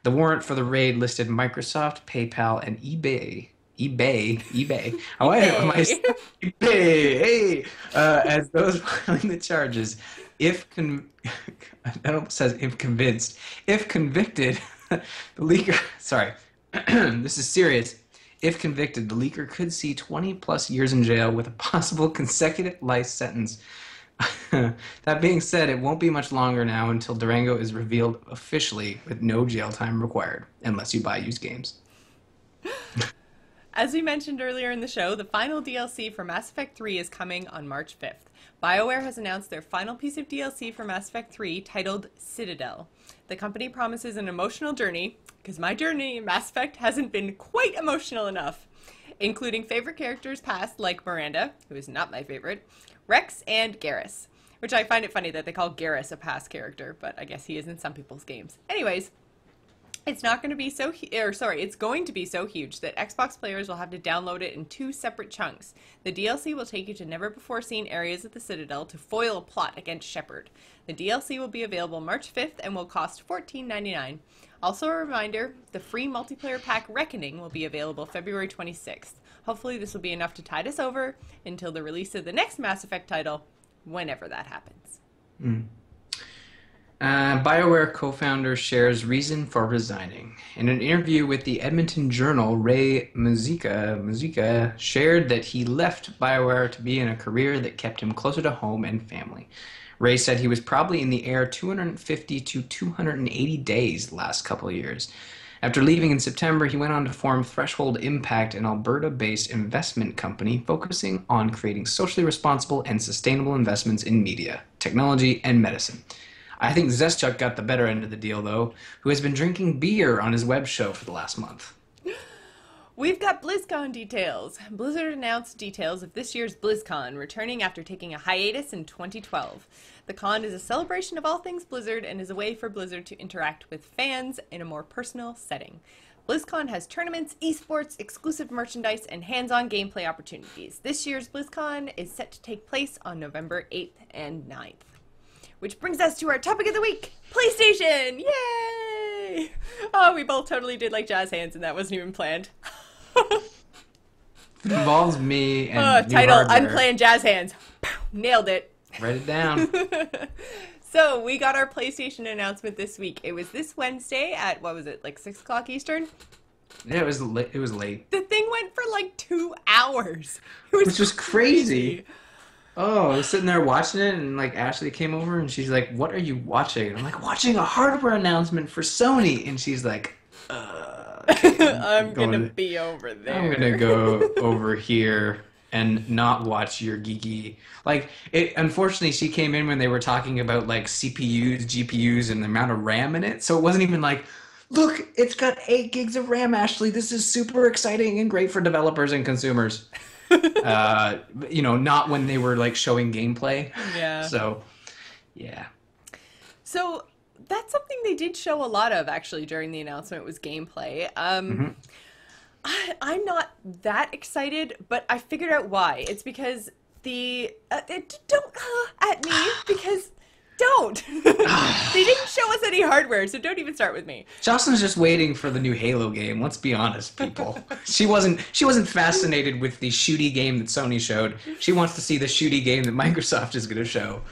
The warrant for the raid listed Microsoft, PayPal, and eBay. How am I? eBay. Hey, as those filing the charges. That almost says if convinced. If convicted, the leaker. Sorry, this is serious. If convicted, the leaker could see 20 plus years in jail with a possible consecutive life sentence. That being said, it won't be much longer now until Durango is revealed officially with no jail time required, unless you buy used games. As we mentioned earlier in the show, the final DLC for Mass Effect 3 is coming on March 5th. BioWare has announced their final piece of DLC for Mass Effect 3 titled Citadel. The company promises an emotional journey, because my journey in Mass Effect hasn't been quite emotional enough, including favorite characters past like Miranda, who is not my favorite, Rex, and Garrus, which I find it funny that they call Garrus a past character, but I guess he is in some people's games. Anyways, it's going to be so huge that Xbox players will have to download it in 2 separate chunks. The DLC will take you to never-before-seen areas of the Citadel to foil a plot against Shepard. The DLC will be available March 5th and will cost $14.99. Also a reminder, the free multiplayer pack Reckoning will be available February 26th. Hopefully this will be enough to tide us over until the release of the next Mass Effect title, whenever that happens. BioWare co-founder shares reason for resigning. In an interview with the Edmonton Journal, Ray Muzica shared that he left BioWare to be in a career that kept him closer to home and family. Ray said he was probably in the air 250 to 280 days the last couple of years. After leaving in September, he went on to form Threshold Impact, an Alberta-based investment company focusing on creating socially responsible and sustainable investments in media, technology, and medicine. I think Zestchuk got the better end of the deal, though, who has been drinking beer on his web show for the last month. We've got BlizzCon details. Blizzard announced details of this year's BlizzCon, returning after taking a hiatus in 2012. The con is a celebration of all things Blizzard and is a way for Blizzard to interact with fans in a more personal setting. BlizzCon has tournaments, esports, exclusive merchandise, and hands-on gameplay opportunities. This year's BlizzCon is set to take place on November 8th and 9th. Which brings us to our topic of the week, PlayStation! Yay! Oh, we both totally did like jazz hands, and that wasn't even planned. It involves me and title, hardware. I'm playing jazz hands. Nailed it. Write it down. So, we got our PlayStation announcement this week. It was this Wednesday at, what was it, like 6 o'clock Eastern? Yeah, it was late. The thing went for like 2 hours. Which was crazy. Oh, I was sitting there watching it, and like Ashley came over, and she's like, "What are you watching?" And I'm like, "Watching a hardware announcement for Sony." And she's like, I'm gonna be over there. I'm gonna go over here and not watch your geeky." Like, it. Unfortunately, she came in when they were talking about like CPUs, GPUs, and the amount of RAM in it, so it wasn't even like, "Look, it's got 8 gigs of RAM, Ashley. This is super exciting and great for developers and consumers." Not when they were like showing gameplay. Yeah. So, yeah. So that's something they did show a lot of actually during the announcement was gameplay. I'm not that excited, but I figured out why. It's because don't at me, because don't. They didn't show us any hardware, so don't even start with me. Jocelyn's just waiting for the new Halo game. Let's be honest, people. She wasn't fascinated with the shooty game that Sony showed. She wants to see the shooty game that Microsoft is going to show.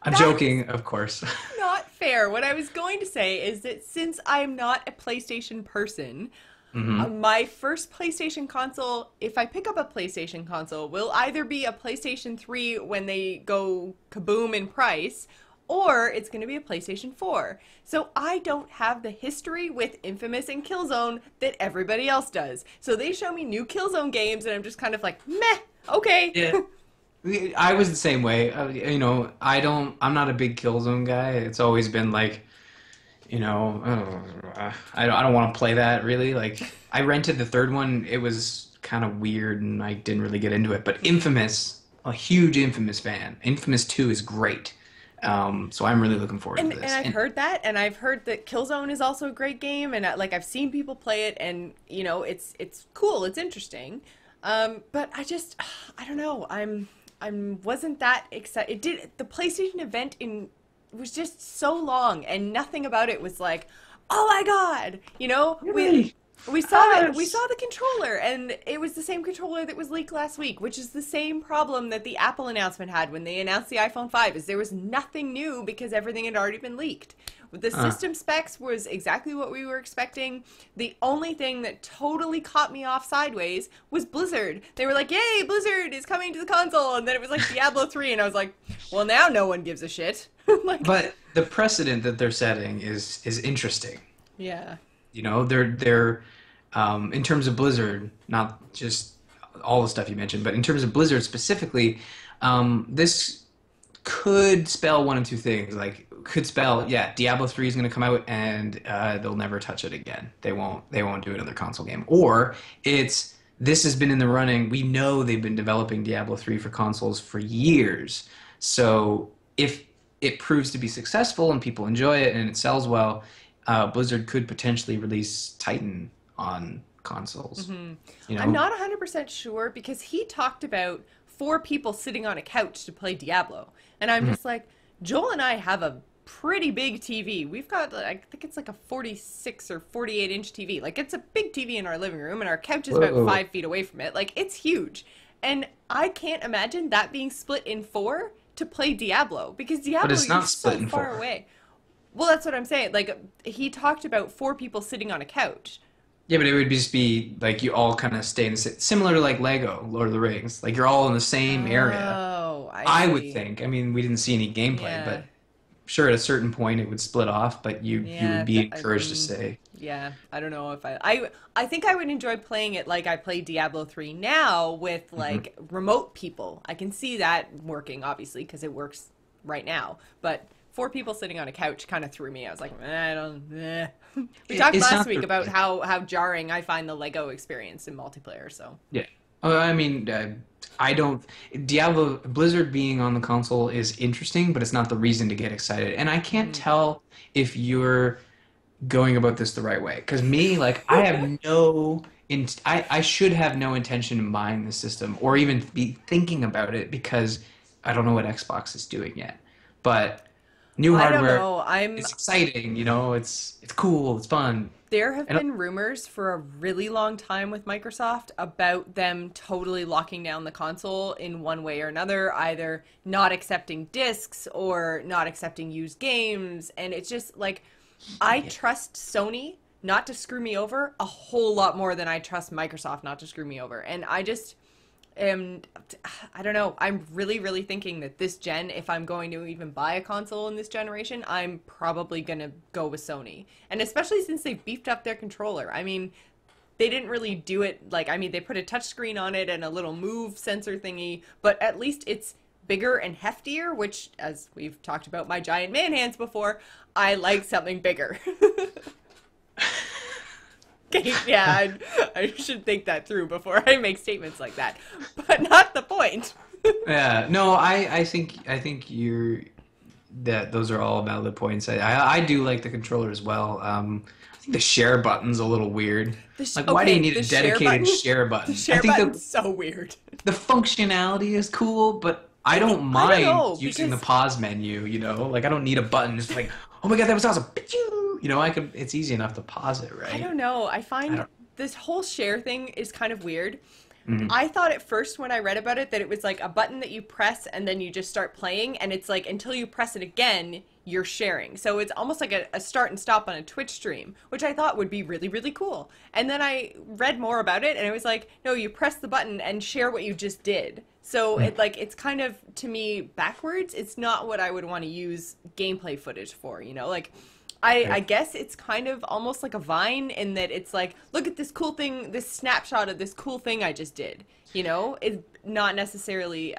I'm joking, of course. Not fair. What I was going to say is that since I'm not a PlayStation person, my first PlayStation console, if I pick up a PlayStation console, will either be a PlayStation 3 when they go kaboom in price, or it's going to be a PlayStation 4. So I don't have the history with Infamous and Killzone that everybody else does. So they show me new Killzone games, and I'm just kind of like, meh, okay. Yeah. I was the same way. I'm not a big Killzone guy. It's always been like, I don't want to play that really. Like, I rented the third one. It was kind of weird, and I didn't really get into it. But Infamous, a huge Infamous fan. Infamous 2 is great. So I'm really looking forward to this. And I've heard that, and I've heard that Killzone is also a great game, and I've seen people play it, and it's cool, it's interesting. But I don't know. I wasn't that excited. The PlayStation event was just so long, and nothing about it was like, oh my god, Really? we saw it. We saw the controller, and it was the same controller that was leaked last week, which is the same problem that the Apple announcement had when they announced the iPhone 5. Is there was nothing new because everything had already been leaked. The system specs was exactly what we were expecting. The only thing that totally caught me off sideways was Blizzard. They were like, yay, Blizzard is coming to the console. And then it was like Diablo 3. And I was like, well, now no one gives a shit. But the precedent that they're setting is interesting. Yeah. They're in terms of Blizzard, not just all the stuff you mentioned, but in terms of Blizzard specifically, this could spell one of two things. Like, could spell, Diablo 3 is going to come out and they'll never touch it again. They won't do another console game. Or this has been in the running. We know they've been developing Diablo 3 for consoles for years. So if it proves to be successful and people enjoy it and it sells well, Blizzard could potentially release Titan on consoles. Mm-hmm. I'm not 100% sure, because he talked about 4 people sitting on a couch to play Diablo. And I'm just like, Joel and I have a pretty big TV. We've got, I think it's like a 46 or 48 inch TV. Like, it's a big TV in our living room, and our couch is about 5 feet away from it. Like, it's huge. And I can't imagine that being split in 4 to play Diablo, because Diablo is so far away. Well, that's what I'm saying. Like, he talked about 4 people sitting on a couch. Yeah, but it would just be like you all kind of stay in the similar to like Lego, Lord of the Rings. Like, you're all in the same area. Oh, I would think. I mean, we didn't see any gameplay, but sure, at a certain point it would split off, but you would be encouraged to stay. Yeah, I don't know if I think I would enjoy playing it like I play Diablo 3 now with like remote people. I can see that working, obviously, because it works right now. But 4 people sitting on a couch kind of threw me. I was like, We talked last week about how jarring I find the Lego experience in multiplayer. So yeah, I mean, Blizzard being on the console is interesting, but it's not the reason to get excited. And I can't tell if you're going about this the right way. Because me, like, I have I should have no intention in buying the system or even be thinking about it, because I don't know what Xbox is doing yet. But new hardware, it's exciting, it's cool, it's fun. There have been rumors for a really long time with Microsoft about them totally locking down the console in one way or another, either not accepting discs or not accepting used games. And it's just like, I trust Sony not to screw me over a whole lot more than I trust Microsoft not to screw me over. And I don't know. I'm really, really thinking that this gen, if I'm going to even buy a console in this generation, I'm probably going to go with Sony. And especially since they beefed up their controller. I mean, they didn't really do it they put a touchscreen on it and a little move sensor thingy, but at least it's bigger and heftier, which, as we've talked about my giant man hands before, I like something bigger. Okay, yeah, I should think that through before I make statements like that, but not the point. Yeah, no, I think that those are all valid points. I do like the controller as well. I think the share button's a little weird. Like, why do you Okay, need the a share dedicated button. share The button? I share think button's so weird. the functionality is cool, but I don't I don't mind know using the because pause menu, you know? Like, I don't need a button just like, oh my God, that was awesome. You know, it's easy enough to pause it, I right? don't know. I I find don't. this whole share thing is kind of weird. Mhm. I thought at first when I read about it that it was like a button that you press and then you just start playing, and it's like until you press it again, you're sharing. So it's almost like a start and stop on a Twitch stream, which I thought would be really, really cool. And then I read more about it and it was like, no, you press the button and share what you just did. So Mm. it's kind of to me backwards. It's not what I would want to use gameplay footage for, you know? Like I Right. guess it's kind of almost like a Vine in that it's like, look at this cool thing, this snapshot of this cool thing I just did. You know, it's not necessarily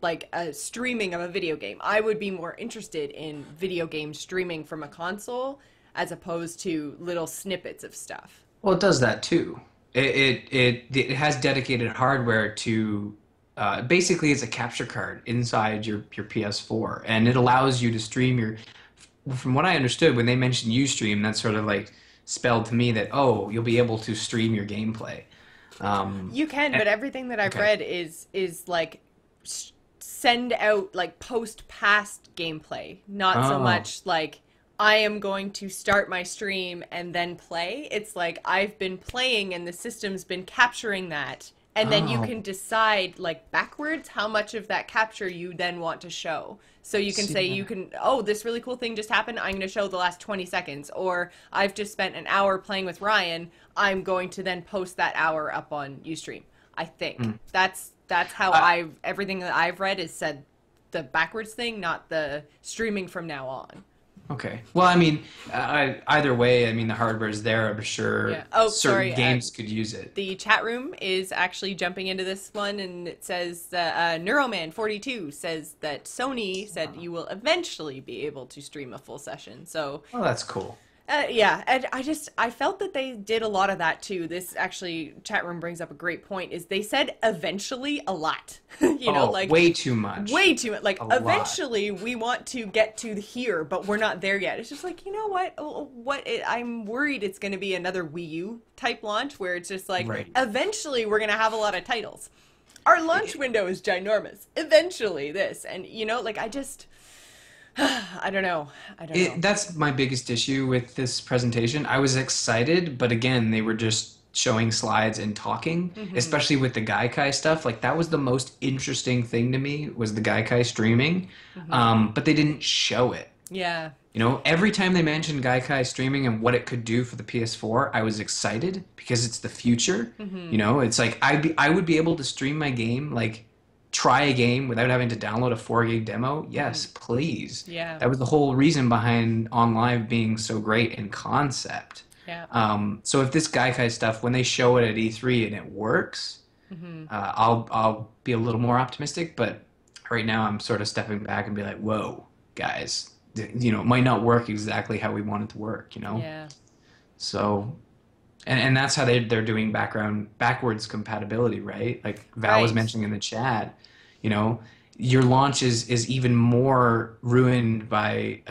like a streaming of a video game. I would be more interested in video game streaming from a console as opposed to little snippets of stuff. Well, it does that too. It has dedicated hardware to basically it's a capture card inside your PS4, and it allows you to stream your. From what I understood, when they mentioned Ustream, that's sort of like spelled to me that oh, you'll be able to stream your gameplay. You can, And- but everything that I've okay. read is like send out like post past gameplay, not so Oh. much like I am going to start my stream and then play. It's like I've been playing and the system's been capturing that. And then you Oh. can decide like backwards how much of that capture you then want to show. So you can See say that? you can, oh, this really cool thing just happened. I'm going to show the last 20 seconds. Or I've just spent an hour playing with Ryan. I'm going to then post that hour up on Ustream. I think Mm. that's how I, I've everything that I've read is said the backwards thing, not the streaming from now on. okay. Well, I mean, either way, I mean, the hardware's there. I'm Yeah. sure Oh, certain sorry. games could use it. The chat room is actually jumping into this one, and it says that Neuroman42 says that Sony said you will eventually be able to stream a full session. So Oh, that's cool. yeah, and I felt that they did a lot of that too. This actually chat room brings up a great point. Is they said eventually a lot, you know, Oh, like way too much. way too much. Like A lot. eventually we want to get to here, but we're not there yet. It's just like you know what? I'm worried it's going to be another Wii U type launch where it's just like Right. eventually we're going to have a lot of titles. Our launch window is ginormous. Eventually this, and you know, like I just. I don't know. I don't know. That's my biggest issue with this presentation. I was excited, but again, they were just showing slides and talking, Hmm. especially with the Gaikai stuff. Like that was the most interesting thing to me was the Gaikai streaming, Hmm. but they didn't show it. Yeah. You know, every time they mentioned Gaikai streaming and what it could do for the PS4, I was excited because it's the future. You Hmm. know, it's like I would be able to stream my game, like try a game without having to download a 4 gig demo. Hmm. Yes, please. Yeah. That was the whole reason behind OnLive being so great in concept. Yeah. So if this Gaikai stuff, when they show it at E3 and it works, Hmm. I'll be a little more optimistic. But right now, I'm sort of stepping back and be like, whoa, guys, you know, it might not work exactly how we want it to work. You know, Yeah. so. And that's how they're doing backwards compatibility, right? Like Val was Right. mentioning in the chat, you know, your launch is even more ruined by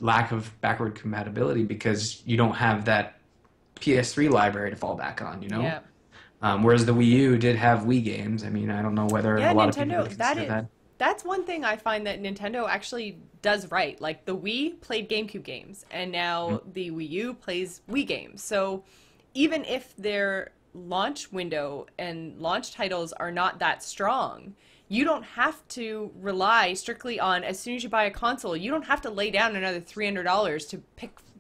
lack of backward compatibility because you don't have that PS3 library to fall back on, you know? Yeah. Whereas the Wii U did have Wii games. I mean, I don't know whether Yeah, a lot of people Nintendo, would that consider is that. that's one thing I find that Nintendo actually does right. Like the Wii played GameCube games and Mm. now the Wii U plays Wii games. So even if their launch window and launch titles are not that strong, you don't have to rely strictly on as soon as you buy a console, you don't have to lay down another $300 to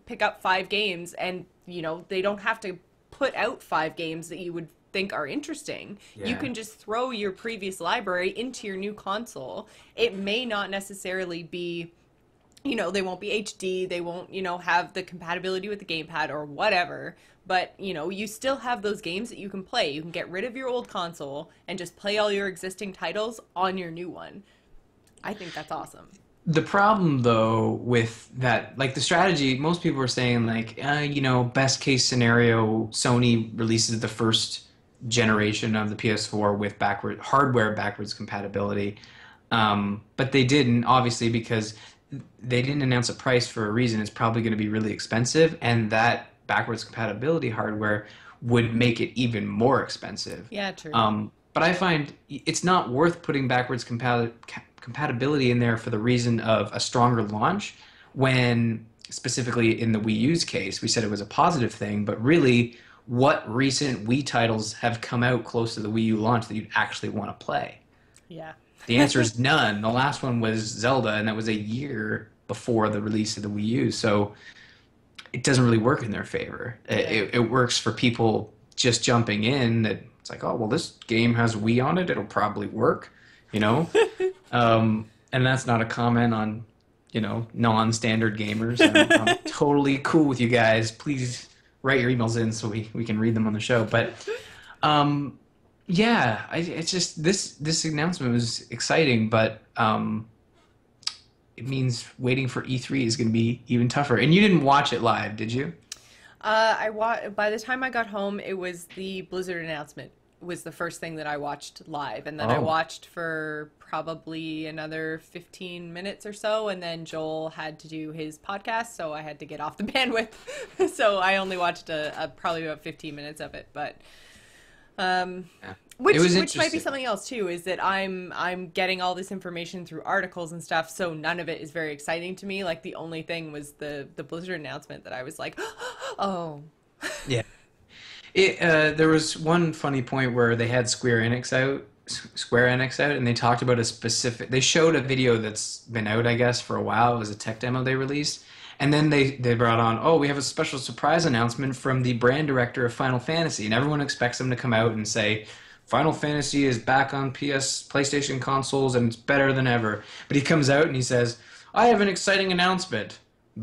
pick up 5 games and, you know, they don't have to put out 5 games that you would think are interesting. You Yeah. can just throw your previous library into your new console. It may not necessarily be, you know, they won't be HD, they won't, you know, have the compatibility with the gamepad or whatever, but, you know, you still have those games that you can play. You can get rid of your old console and just play all your existing titles on your new one. I think that's awesome. The problem, though, with that, like the strategy, most people are saying, like, you know, best case scenario, Sony releases the first generation of the PS4 with hardware backwards compatibility. But they didn't, obviously, because they didn't announce a price for a reason. It's probably going to be really expensive, and that backwards compatibility hardware would make it even more expensive. Yeah, true. But I find it's not worth putting backwards compatibility in there for the reason of a stronger launch, when specifically in the Wii U's case, we said it was a positive thing, but really, what recent Wii titles have come out close to the Wii U launch that you'd actually want to play? Yeah. The answer is none. The last one was Zelda, and that was a year before the release of the Wii U. So it doesn't really work in their favor. It works for people just jumping in. That it's like, oh, well, this game has Wii on it. It'll probably work, you know? And that's not a comment on, you know, non-standard gamers. I'm totally cool with you guys. Please write your emails in so we can read them on the show. But yeah, it's just this announcement was exciting, but it means waiting for E3 is going to be even tougher. And you didn't watch it live, did you? By the time I got home, it was the Blizzard announcement was the first thing that I watched live, and then I watched for probably another 15 minutes or so, and then Joel had to do his podcast, so I had to get off the bandwidth. So I only watched probably about 15 minutes of it, but which might be something else too, is that I'm getting all this information through articles and stuff, so none of it is very exciting to me. Like, the only thing was the Blizzard announcement that I was like, oh. Yeah. There was one funny point where they had Square Enix out, and they talked about they showed a video that's been out, I guess, for a while. It was a tech demo they released. And then they brought on, we have a special surprise announcement from the brand director of Final Fantasy. And everyone expects them to come out and say, Final Fantasy is back on PlayStation consoles and it's better than ever. But he comes out and he says, I have an exciting announcement.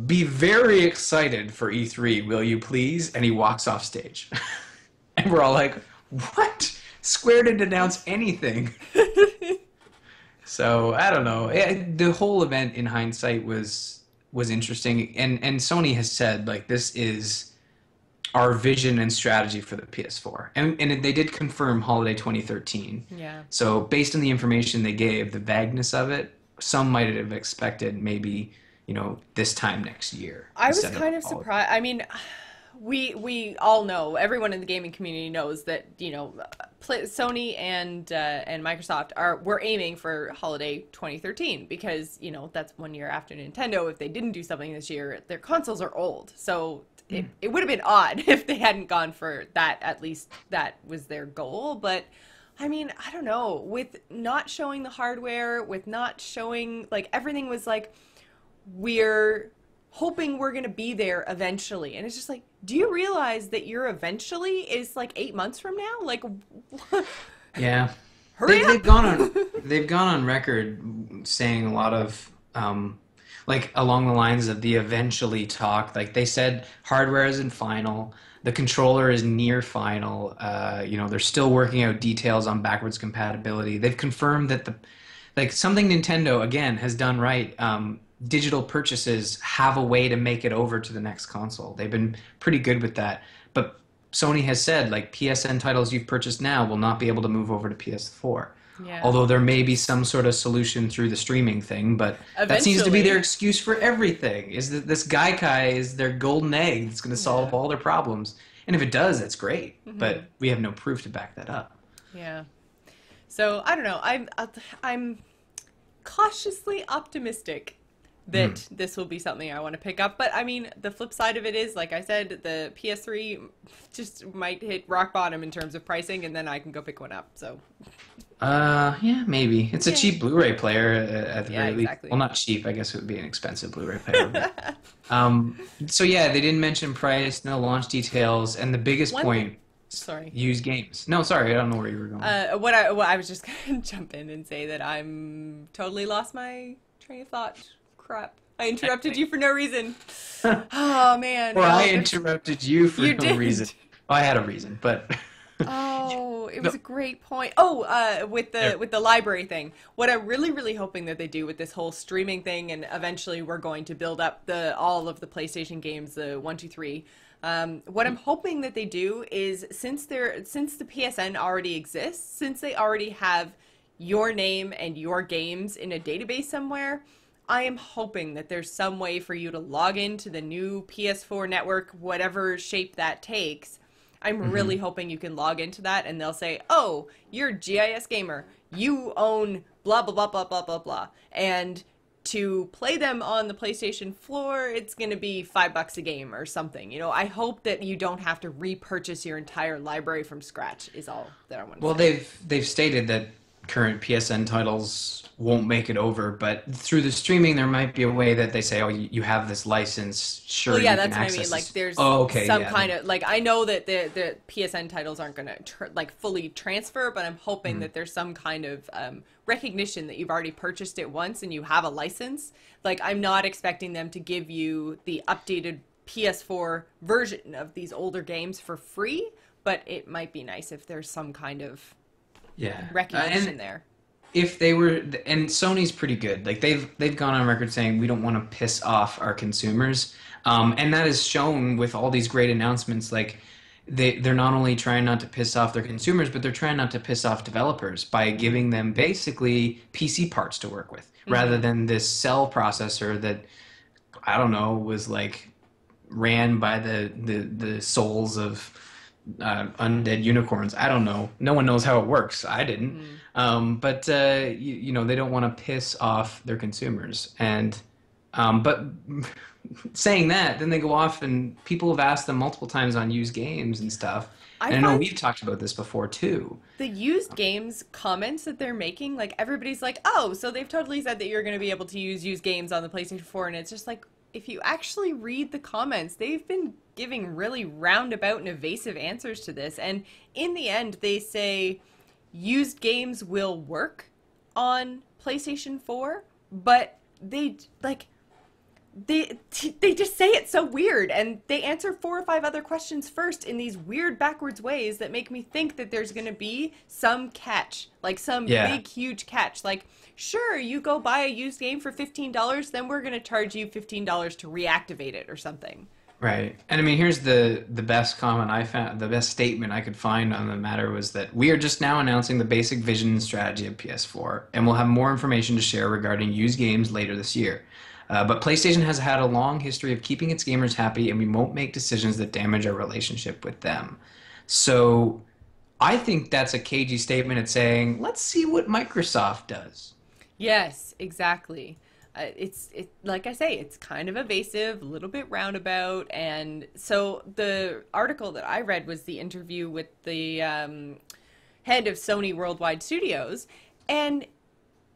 Be very excited for E3, will you please? And he walks off stage. And we're all like, what? Square didn't announce anything. So, I don't know. The whole event, in hindsight, was interesting. And Sony has said, like, this is our vision and strategy for the PS4. And they did confirm holiday 2013. Yeah. So, based on the information they gave, the vagueness of it, some might have expected maybe, you know, this time next year. I was kind of surprised. I mean, we all know, everyone in the gaming community knows that, you know, Sony and Microsoft were aiming for holiday 2013 because, you know, that's 1 year after Nintendo. If they didn't do something this year, their consoles are old. So it would have been odd if they hadn't gone for that. At least that was their goal. But I mean, I don't know, with not showing the hardware, with not showing, like, everything was like, we're hoping we're going to be there eventually. And it's just like, do you realize that your eventually is like 8 months from now? Like, yeah. Hurry up. They've gone on record saying a lot of, like, along the lines of the eventually talk. Like, they said hardware isn't final. The controller is near final. You know, they're still working out details on backwards compatibility. They've confirmed that something Nintendo, again, has done right. Digital purchases have a way to make it over to the next console. They've been pretty good with that. But Sony has said, like, PSN titles you've purchased now will not be able to move over to PS4. Yeah. Although there may be some sort of solution through the streaming thing, but eventually, that seems to be their excuse for everything, is that this Gaikai is their golden egg that's going to solve all their problems. And if it does, that's great. Mm-hmm. But we have no proof to back that up. Yeah. So, I don't know. I'm cautiously optimistic that this will be something I want to pick up. But I mean, the flip side of it is, like I said, the PS3 just might hit rock bottom in terms of pricing, and then I can go pick one up. So, yeah, maybe. It's a cheap Blu-ray player at the very exactly. least. Well, not cheap. I guess it would be an expensive Blu-ray player. So yeah, they didn't mention price, no launch details, and the biggest point. Sorry. Use games. No, sorry, I don't know where you were going. I was just gonna jump in and say that I'm totally lost my train of thought. Crap. I interrupted you for no reason. Oh, man. Or I interrupted you for no reason. Well, I had a reason, but... Oh, it was a great point. Oh, with the library thing. What I'm really, really hoping that they do with this whole streaming thing, and eventually we're going to build up all of the PlayStation games, the 1, 2, 3. What I'm hoping that they do is, since the PSN already exists, since they already have your name and your games in a database somewhere, I am hoping that there's some way for you to log into the new PS4 network, whatever shape that takes. I'm really hoping you can log into that and they'll say, oh, you're a GIS gamer. You own blah, blah, blah, blah, blah, blah, blah. And to play them on the PlayStation floor, it's going to be $5 a game or something. You know, I hope that you don't have to repurchase your entire library from scratch is all that I want to say. Well, they've stated that current PSN titles won't make it over, but through the streaming, there might be a way that they say, "Oh, you have this license. Sure, Well, yeah, you that's can what I access mean. Like, this." there's Oh, okay, some yeah. kind of like I know that the PSN titles aren't going to like fully transfer, but I'm hoping that there's some kind of recognition that you've already purchased it once and you have a license. Like, I'm not expecting them to give you the updated PS4 version of these older games for free, but it might be nice if there's some kind of Yeah, recognition there. if they were, and Sony's pretty good. Like they've gone on record saying we don't want to piss off our consumers, and that is shown with all these great announcements. Like they're not only trying not to piss off their consumers, but they're trying not to piss off developers by giving them basically PC parts to work with, rather than this cell processor that I don't know was like ran by the souls of undead unicorns. I don't know. No one knows how it works. I didn't. But you know, they don't want to piss off their consumers. And but saying that, then they go off and people have asked them multiple times on used games and stuff. And I know we've talked about this before too. The used games comments that they're making, like everybody's like, oh, so they've totally said that you're going to be able to use used games on the PlayStation 4. And it's just like, if you actually read the comments, they've been giving really roundabout and evasive answers to this. And in the end, they say used games will work on PlayStation 4, but they just say it so weird, and they answer 4 or 5 other questions first in these weird backwards ways that make me think that there's going to be some catch, like some big huge catch. Like, sure, you go buy a used game for $15, then we're going to charge you $15 to reactivate it or something. Right. And I mean, here's the best comment I found, the best statement I could find on the matter was that we are just now announcing the basic vision and strategy of PS4, and we'll have more information to share regarding used games later this year. But PlayStation has had a long history of keeping its gamers happy, and we won't make decisions that damage our relationship with them. So I think that's a cagey statement at saying, let's see what Microsoft does. Yes, exactly. It's like I say, it's kind of evasive, a little bit roundabout, and so the article that I read was the interview with the head of Sony Worldwide Studios, and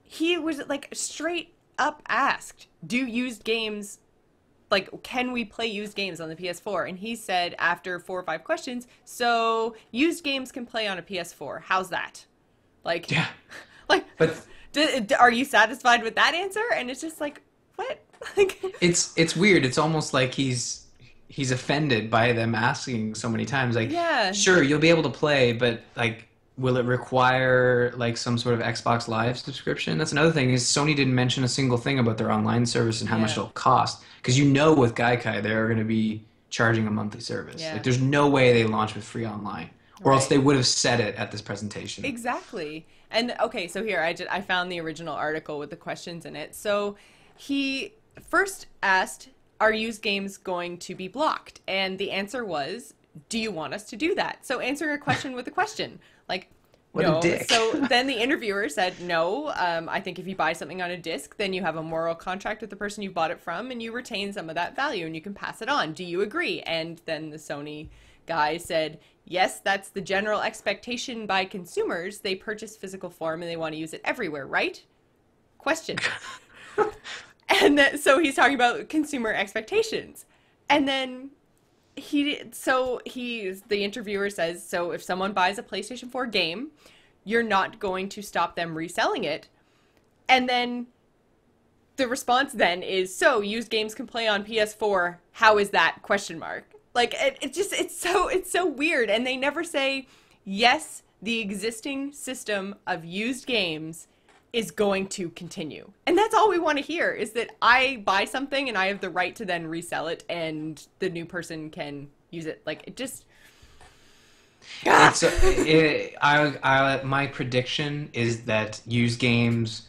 he was like straight up asked, do used games, like, can we play used games on the PS4? And he said after 4 or 5 questions, so used games can play on a PS4. How's that? Like, Yeah. like, But are you satisfied with that answer? And it's just like, what? Like, it's weird. It's almost like he's offended by them asking so many times. Like, yeah. sure, you'll be able to play, but like, will it require like some sort of Xbox Live subscription? That's another thing is Sony didn't mention a single thing about their online service and how much it'll cost. Because you know with Gaikai, they're going to be charging a monthly service. Yeah. Like, there's no way they launch with free online. Or else they would have said it at this presentation. Exactly. And okay, so here I found the original article with the questions in it. So he first asked, are used games going to be blocked? And the answer was, do you want us to do that? So answering a question with a question. Like, what no. a dick. So then the interviewer said, no, I think if you buy something on a disc, then you have a moral contract with the person you bought it from and you retain some of that value and you can pass it on. Do you agree? And then the Sony guy said, yes, that's the general expectation by consumers. They purchase physical form and they want to use it everywhere, right? Question. And then, so he's talking about consumer expectations. And then the interviewer says, so if someone buys a PlayStation 4 game, you're not going to stop them reselling it. And then the response then is, so used games can play on PS4. How is that? Question mark. Like, it's so weird. And they never say, yes, the existing system of used games is going to continue. And that's all we want to hear, is that I buy something and I have the right to then resell it and the new person can use it. Like, it just... My prediction is that used games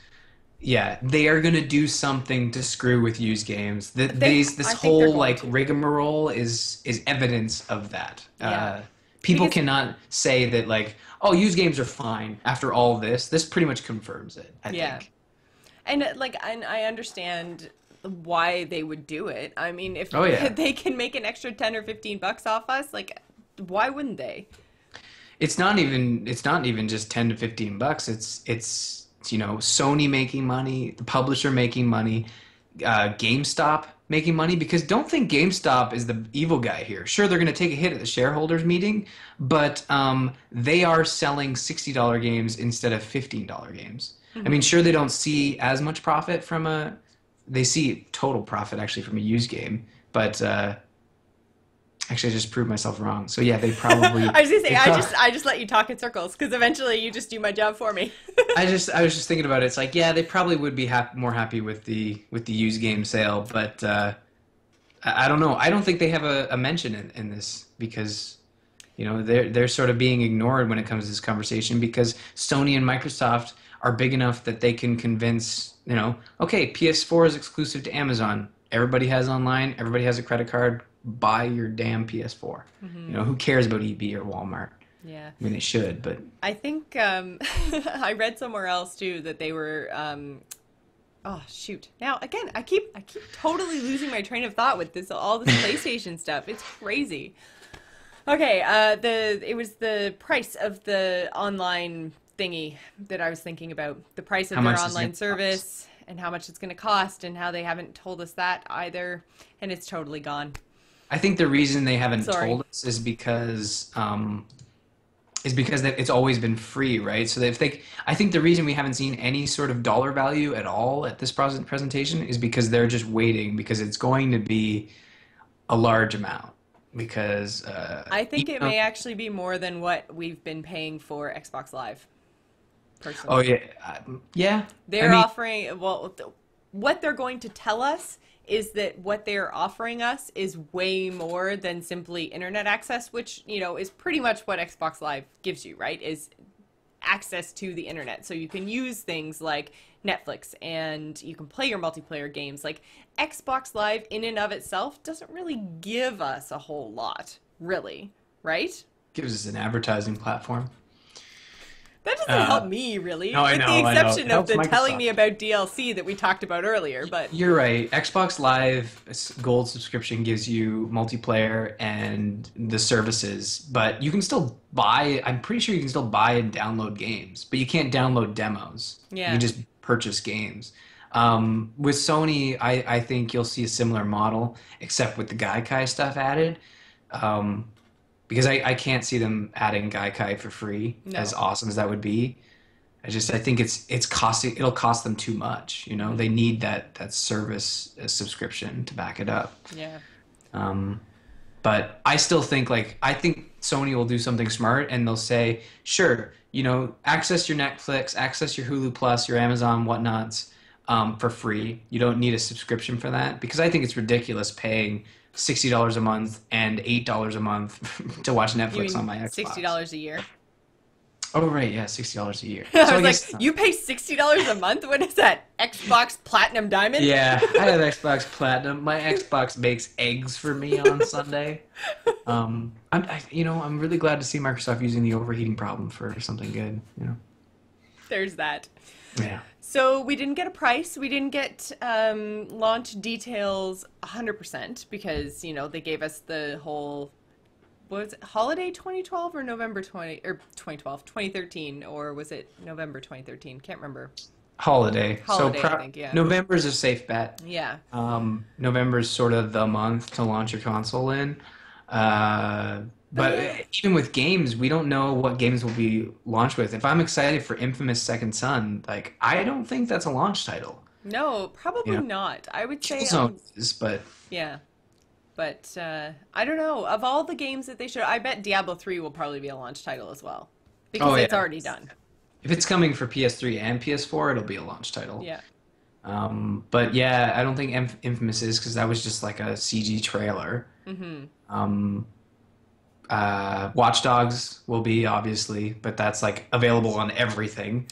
Yeah, they are gonna do something to screw with used games. This I think they're whole going like to. rigmarole is evidence of that. Yeah. People Because cannot say that like, oh, used games are fine after all this. This pretty much confirms it, I yeah. think. And like, and I understand why they would do it. I mean, if Oh yeah, they can make an extra 10 or 15 bucks off us, like why wouldn't they? it's not even just 10 to 15 bucks. It's Sony making money, the publisher making money, GameStop making money, because don't think GameStop is the evil guy here. Sure, they're going to take a hit at the shareholders meeting, but they are selling $60 games instead of $15 games. I mean, Hmm. sure, they don't see as much profit they see total profit actually from a used game, but actually, I just proved myself wrong. So yeah, I was gonna say, they pro I just let you talk in circles because eventually you just do my job for me. I was just thinking about it. It's like, yeah, they probably would be more happy with the used game sale, but I don't know. I don't think they have a mention in this because they're sort of being ignored when it comes to this conversation because Sony and Microsoft are big enough that they can convince, okay, PS4 is exclusive to Amazon. Everybody has online, everybody has a credit card. Buy your damn PS4. Hmm. Who cares about EB or Walmart? Yeah. I mean, they should, but I think I read somewhere else too that they were oh shoot. Now again, I keep totally losing my train of thought with all this PlayStation stuff. It's crazy. Okay, it was the price of the online thingy that I was thinking about. The price how of their much does online it cost? service and how much it's going to cost and how they haven't told us that either, and it's totally gone. I think the reason they haven't Sorry. told us is because that it's always been free, right? So that if they, I think the reason we haven't seen any sort of dollar value at all at this presentation is because they're just waiting because it's going to be a large amount because I think even it though, may actually be more than what we've been paying for Xbox Live, oh personally. yeah, yeah. I They're mean, offering, well, what they're going to tell us is that what they're offering us is way more than simply internet access, which, is pretty much what Xbox Live gives you, right? Is access to the internet. So you can use things like Netflix and you can play your multiplayer games. Like Xbox Live in and of itself doesn't really give us a whole lot, really, right? gives us an advertising platform. That doesn't help Uh, me really, no, with the I know. It exception of helps the telling Microsoft. me about DLC that we talked about earlier, but You're right. Xbox Live Gold subscription gives you multiplayer and the services, but you can still buy, I'm pretty sure you can still buy and download games, but you can't download demos. You can yeah. just purchase games. With Sony, I think you'll see a similar model, except with the Gaikai stuff added. Um, because I can't see them adding Gaikai for free, as No. awesome as that would be. I think it'll cost them too much. Hmm. They need that service subscription to back it up. Yeah. Um, but I still think I think Sony will do something smart and they'll say, sure, access your Netflix, access your Hulu Plus, your Amazon whatnots for free. You don't need a subscription for that because I think it's ridiculous paying $60 a month and $8 a month to watch You Netflix on mean my Xbox. $60 a year? Oh right, yeah, $60 a year. I So I was like, guess you pay $60 a month? What is that? Xbox Platinum Diamond? yeah, I have Xbox Platinum. My Xbox makes eggs for me on Sunday. I'm really glad to see Microsoft using the overheating problem for something good. There's that. Yeah. So we didn't get a price. We didn't get launch details 100% because, they gave us the whole, what was it, holiday 2012 or November 2012, 2013, or was it November 2013? Can't remember. Holiday. So Holiday, I think, yeah. November's a safe bet. Yeah. November's sort of the month to launch your console in. Uh, But but yeah. even with games, we don't know what games will be launched with. If I'm excited for Infamous Second Son, I don't think that's a launch title. No, You probably know, not. I would say, Killzone is, but yeah. But I don't know. Of all the games that they showed, I bet Diablo 3 will probably be a launch title as well because oh it's yeah. already done. If it's coming for PS3 and PS4, it'll be a launch title. Yeah. But yeah, I don't think Infamous is because that was just like a CG trailer. Hmm. Um, Watch Dogs will be obviously, but that's like available on everything.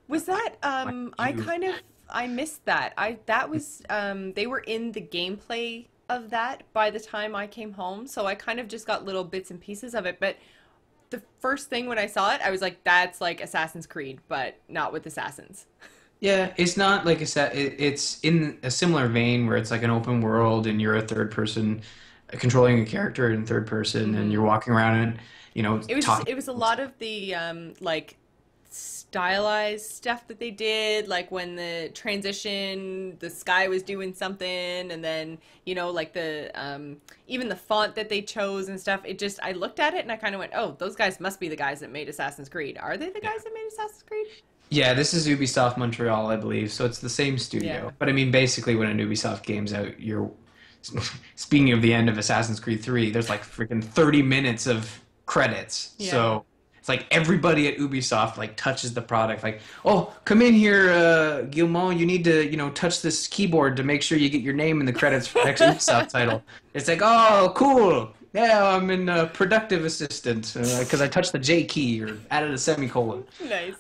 Was that Like I you, kind of I missed that. That was they were in the gameplay of that by the time I came home, so I kind of just got little bits and pieces of it. But the first thing when I saw it, I was like, that's like Assassin's Creed, but not with assassins. Yeah, it's not like it's in a similar vein where it's like an open world and you're a third person controlling a character in third person and you're walking around and talking. It was a lot of the like stylized stuff that they did, like when the transition, the sky was doing something, and then like the even the font that they chose and stuff. It just, I looked at it and I kind of went, oh, those guys must be the guys that made Assassin's Creed. Are they the guys that made Assassin's Creed? Yeah, this is Ubisoft Montreal, I believe, so it's the same studio. Yeah. But I mean, basically, when an Ubisoft game's out, you're speaking of the end of Assassin's Creed 3, there's like freaking 30 minutes of credits. Yeah. So it's like everybody at Ubisoft like touches the product. Like, oh, come in here, Guillemot, you need to, touch this keyboard to make sure you get your name in the credits for the next Ubisoft title. It's like, oh, cool. Yeah, I'm in productive assistant because I touched the J key or added a semicolon. Nice.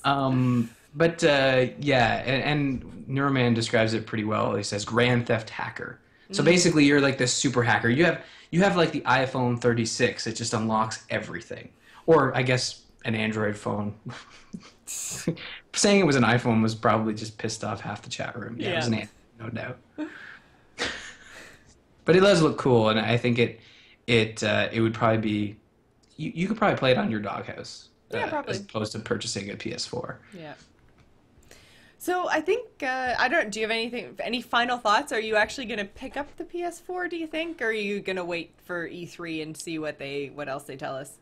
But yeah, and Neuroman describes it pretty well. He says Grand Theft Hacker. So basically, you're like this super hacker. You have like the iPhone 36. It just unlocks everything, or I guess an Android phone. Saying it was an iPhone was probably just pissed off half the chat room. Yeah, it was an Android, no doubt. But it does look cool, and I think it would probably be you could probably play it on your doghouse. Yeah, probably. As opposed to purchasing a PS4. Yeah. So I think do you have any final thoughts? Are you actually going to pick up the PS4, do you think, or are you going to wait for E3 and see what else they tell us?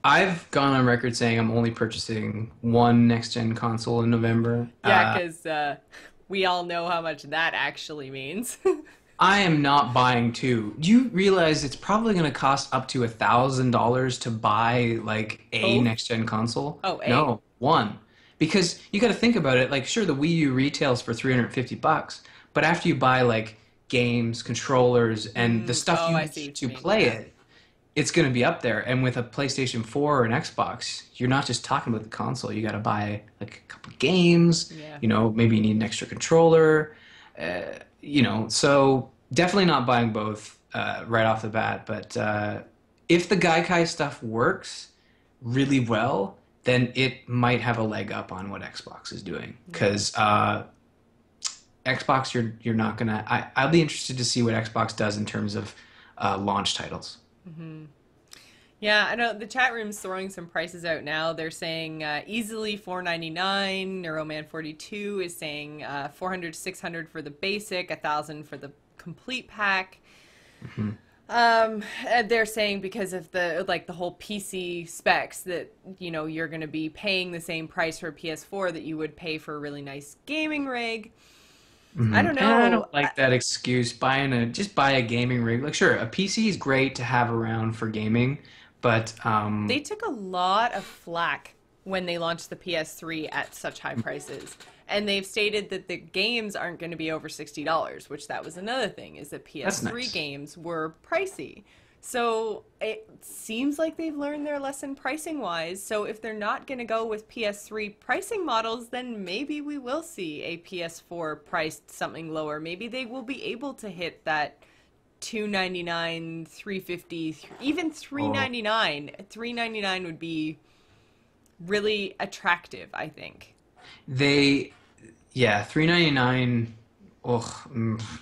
I've gone on record saying I'm only purchasing one next gen console in November. Yeah, because we all know how much that actually means. I am not buying two. Do you realize it's probably going to cost up to $1,000 to buy like a next gen console? Oh, no, one. Because you got to think about it. Like, sure, the Wii U retails for $350, but after you buy like games, controllers, and the stuff you need to play it, it's going to be up there. And with a PlayStation 4 or an Xbox, you're not just talking about the console. You got to buy like a couple of games. Yeah. Maybe you need an extra controller. So definitely not buying both right off the bat. But if the Gaikai stuff works really well, then it might have a leg up on what Xbox is doing. Because Xbox, you're not gonna. I'll be interested to see what Xbox does in terms of launch titles. Mm-hmm. Yeah, I know the chat room's throwing some prices out now. They're saying easily $499. Neuroman42 is saying $400 to $600 for the basic, $1,000 for the complete pack. Mm-hmm. They're saying because of the whole PC specs that you're going to be paying the same price for a PS4 that you would pay for a really nice gaming rig. Mm-hmm. I don't know. And I don't like that excuse. Just buy a gaming rig. Like, sure, a PC is great to have around for gaming, but they took a lot of flack when they launched the PS3 at such high prices. And they've stated that the games aren't going to be over $60, which that was another thing, is that PS3 games were pricey. So it seems like they've learned their lesson pricing-wise. So if they're not going to go with PS3 pricing models, then maybe we will see a PS4 priced something lower. Maybe they will be able to hit that $299, $350, even $399. $399 would be really attractive, I think. $399.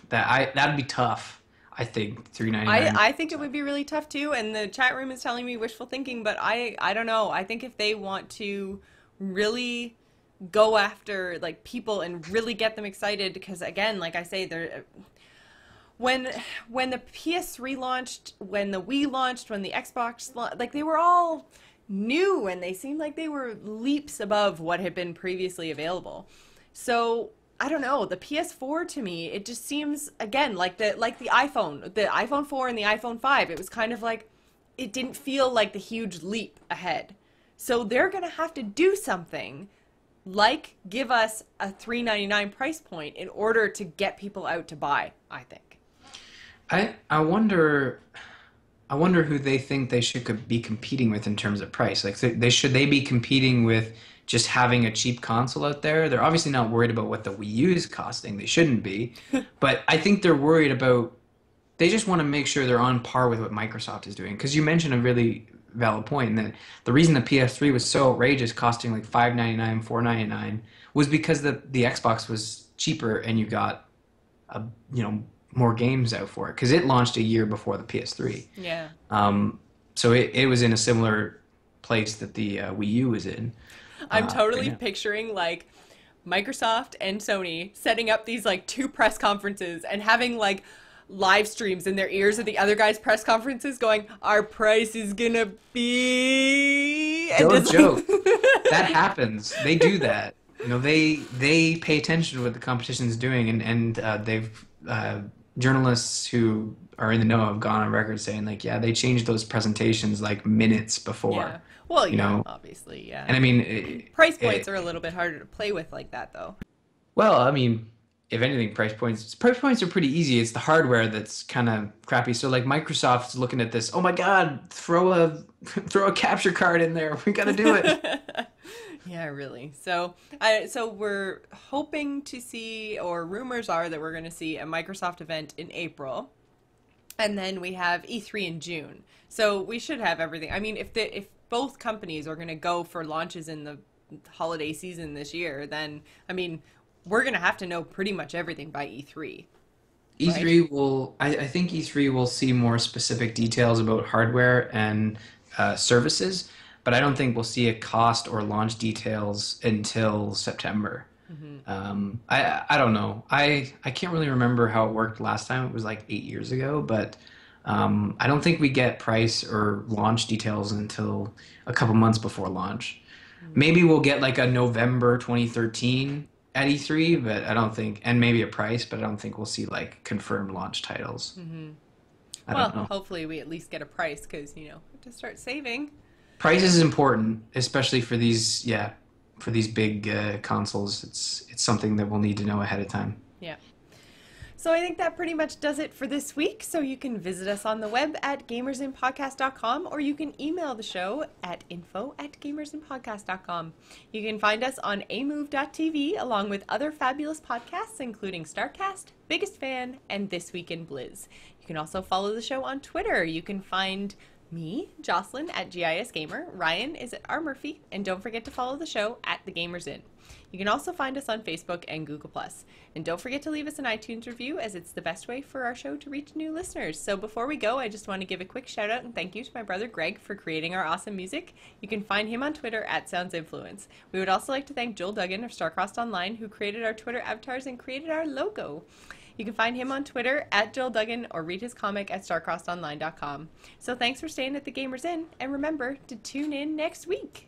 That'd be tough. I think $399. I think it would be really tough too. And the chat room is telling me wishful thinking, but I don't know. I think if they want to really go after like people and really get them excited, because again, like I say, they're when the PS3 launched, when the Wii launched, when the Xbox like they were all new and they seemed like they were leaps above what had been previously available. So I don't know, the PS4 to me, it just seems again like the iPhone 4 and the iPhone 5. It was kind of like it didn't feel like the huge leap ahead. So they're gonna have to do something like give us a $399 price point in order to get people out to buy, I think. I wonder who they think they should be competing with in terms of price. Like, should they be competing with just having a cheap console out there. They're obviously not worried about what the Wii U is costing. They shouldn't be. But I think they're worried about, they just want to make sure they're on par with what Microsoft is doing. Because you mentioned a really valid point, and that the reason the PS3 was so outrageous, costing like $5.99, $4.99, was because the Xbox was cheaper and you got more games out for it, because it launched a year before the PS3. Yeah. So it was in a similar place that the Wii U was in. I'm totally picturing like Microsoft and Sony setting up these like 2 press conferences and having like live streams in their ears of the other guys' press conferences going, our price is gonna be... Don't joke. That happens. They do that. They pay attention to what the competition is doing, and they've journalists who are in the know have gone on record saying like, yeah, they changed those presentations like minutes before. Yeah. Well, obviously, yeah. And I mean, price points are a little bit harder to play with like that, though. Well, I mean, if anything, price points are pretty easy. It's the hardware that's kind of crappy. So like Microsoft's looking at this, oh my God, throw a capture card in there. We got to do it. Yeah, really. So we're hoping to see, or rumors are that we're going to see a Microsoft event in April, and then we have E3 in June. So we should have everything. I mean, if both companies are going to go for launches in the holiday season this year, then I mean, we're going to have to know pretty much everything by E3. E3 right? will, I think E3 will see more specific details about hardware and services, but I don't think we'll see a cost or launch details until September. Mm-hmm. I don't know. I can't really remember how it worked last time. It was like 8 years ago, but I don't think we get price or launch details until a couple months before launch. Mm-hmm. Maybe we'll get like a November 2013 at E3, but I don't think, and maybe a price, but I don't think we'll see like confirmed launch titles. Mm-hmm. Well, hopefully we at least get a price, because we have to start saving. Price is important, especially for these big consoles. It's something that we'll need to know ahead of time. Yeah. So I think that pretty much does it for this week. So you can visit us on the web at gamersinpodcast.com, or you can email the show at info@gamersinpodcast.com. You can find us on amove.tv along with other fabulous podcasts, including Starcast, Biggest Fan, and This Week in Blizz. You can also follow the show on Twitter. You can find me, Jocelyn, at GIS Gamer. Ryan is at R Murphy, and don't forget to follow the show at The Gamers Inn. You can also find us on Facebook and Google+. And don't forget to leave us an iTunes review, as it's the best way for our show to reach new listeners. So before we go, I just want to give a quick shout out and thank you to my brother Greg for creating our awesome music. You can find him on Twitter at SoundsInfluence. We would also like to thank Joel Duggan of Starcrossed Online, who created our Twitter avatars and created our logo. You can find him on Twitter at Joel Duggan, or read his comic at StarcrossedOnline.com. So thanks for staying at The Gamers Inn, and remember to tune in next week.